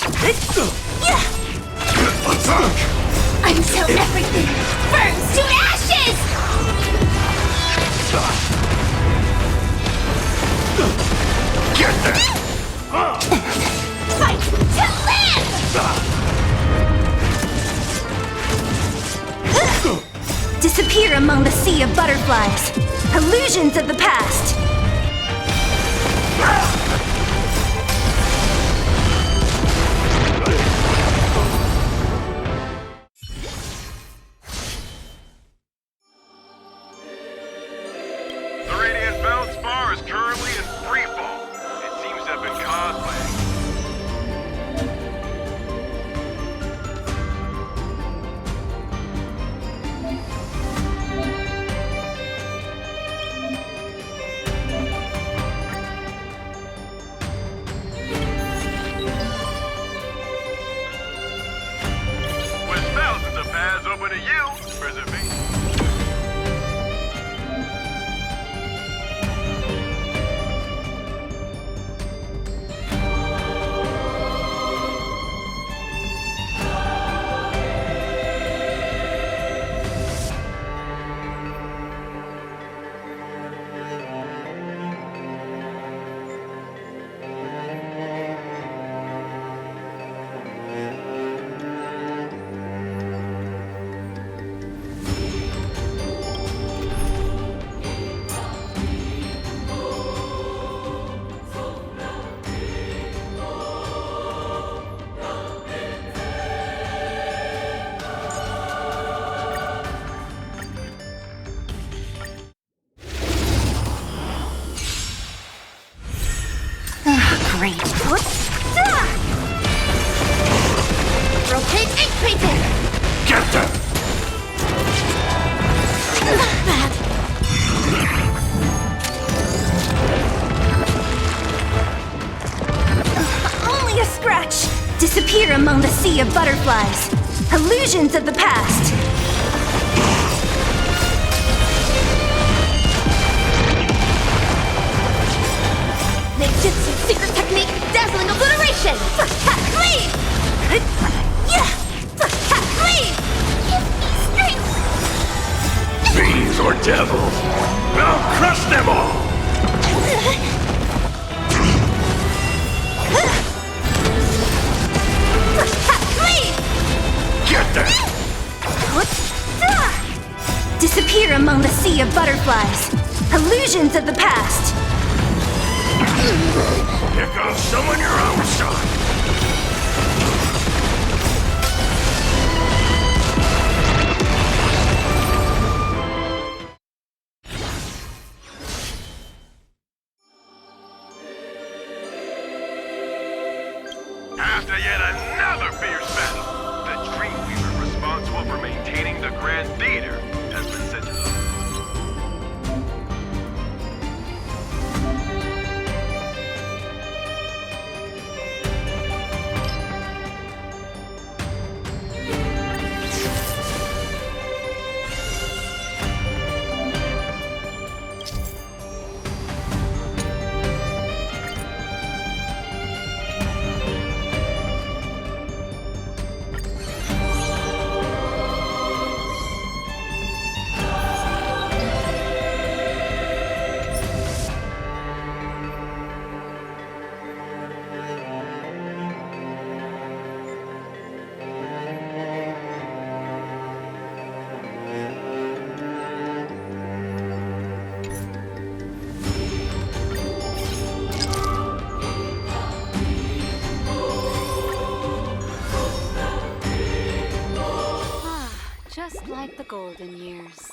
Until everything burns to ashes! Get there! Fight to live! Disappear among the sea of butterflies. Illusions of the past. The Radiant Bounce Bar is currently in freefall. It seems to have been caused by with thousands of paths open to you, visit me. Great. Rotate ink painting! Get them! Not bad. Only a scratch! Disappear among the sea of butterflies. Illusions of the past. Ninjutsu secret technique, dazzling obliteration! Leave! Leave! Give me strength! Fiends or devils! I'll crush them all! Leave! Get them! here among the sea of butterflies. Illusions of the past. Here comes someone your own son. After yet another fierce battle, the Dreamweaver responsible for maintaining the Grand Theater has been sent to the... Just like the golden years.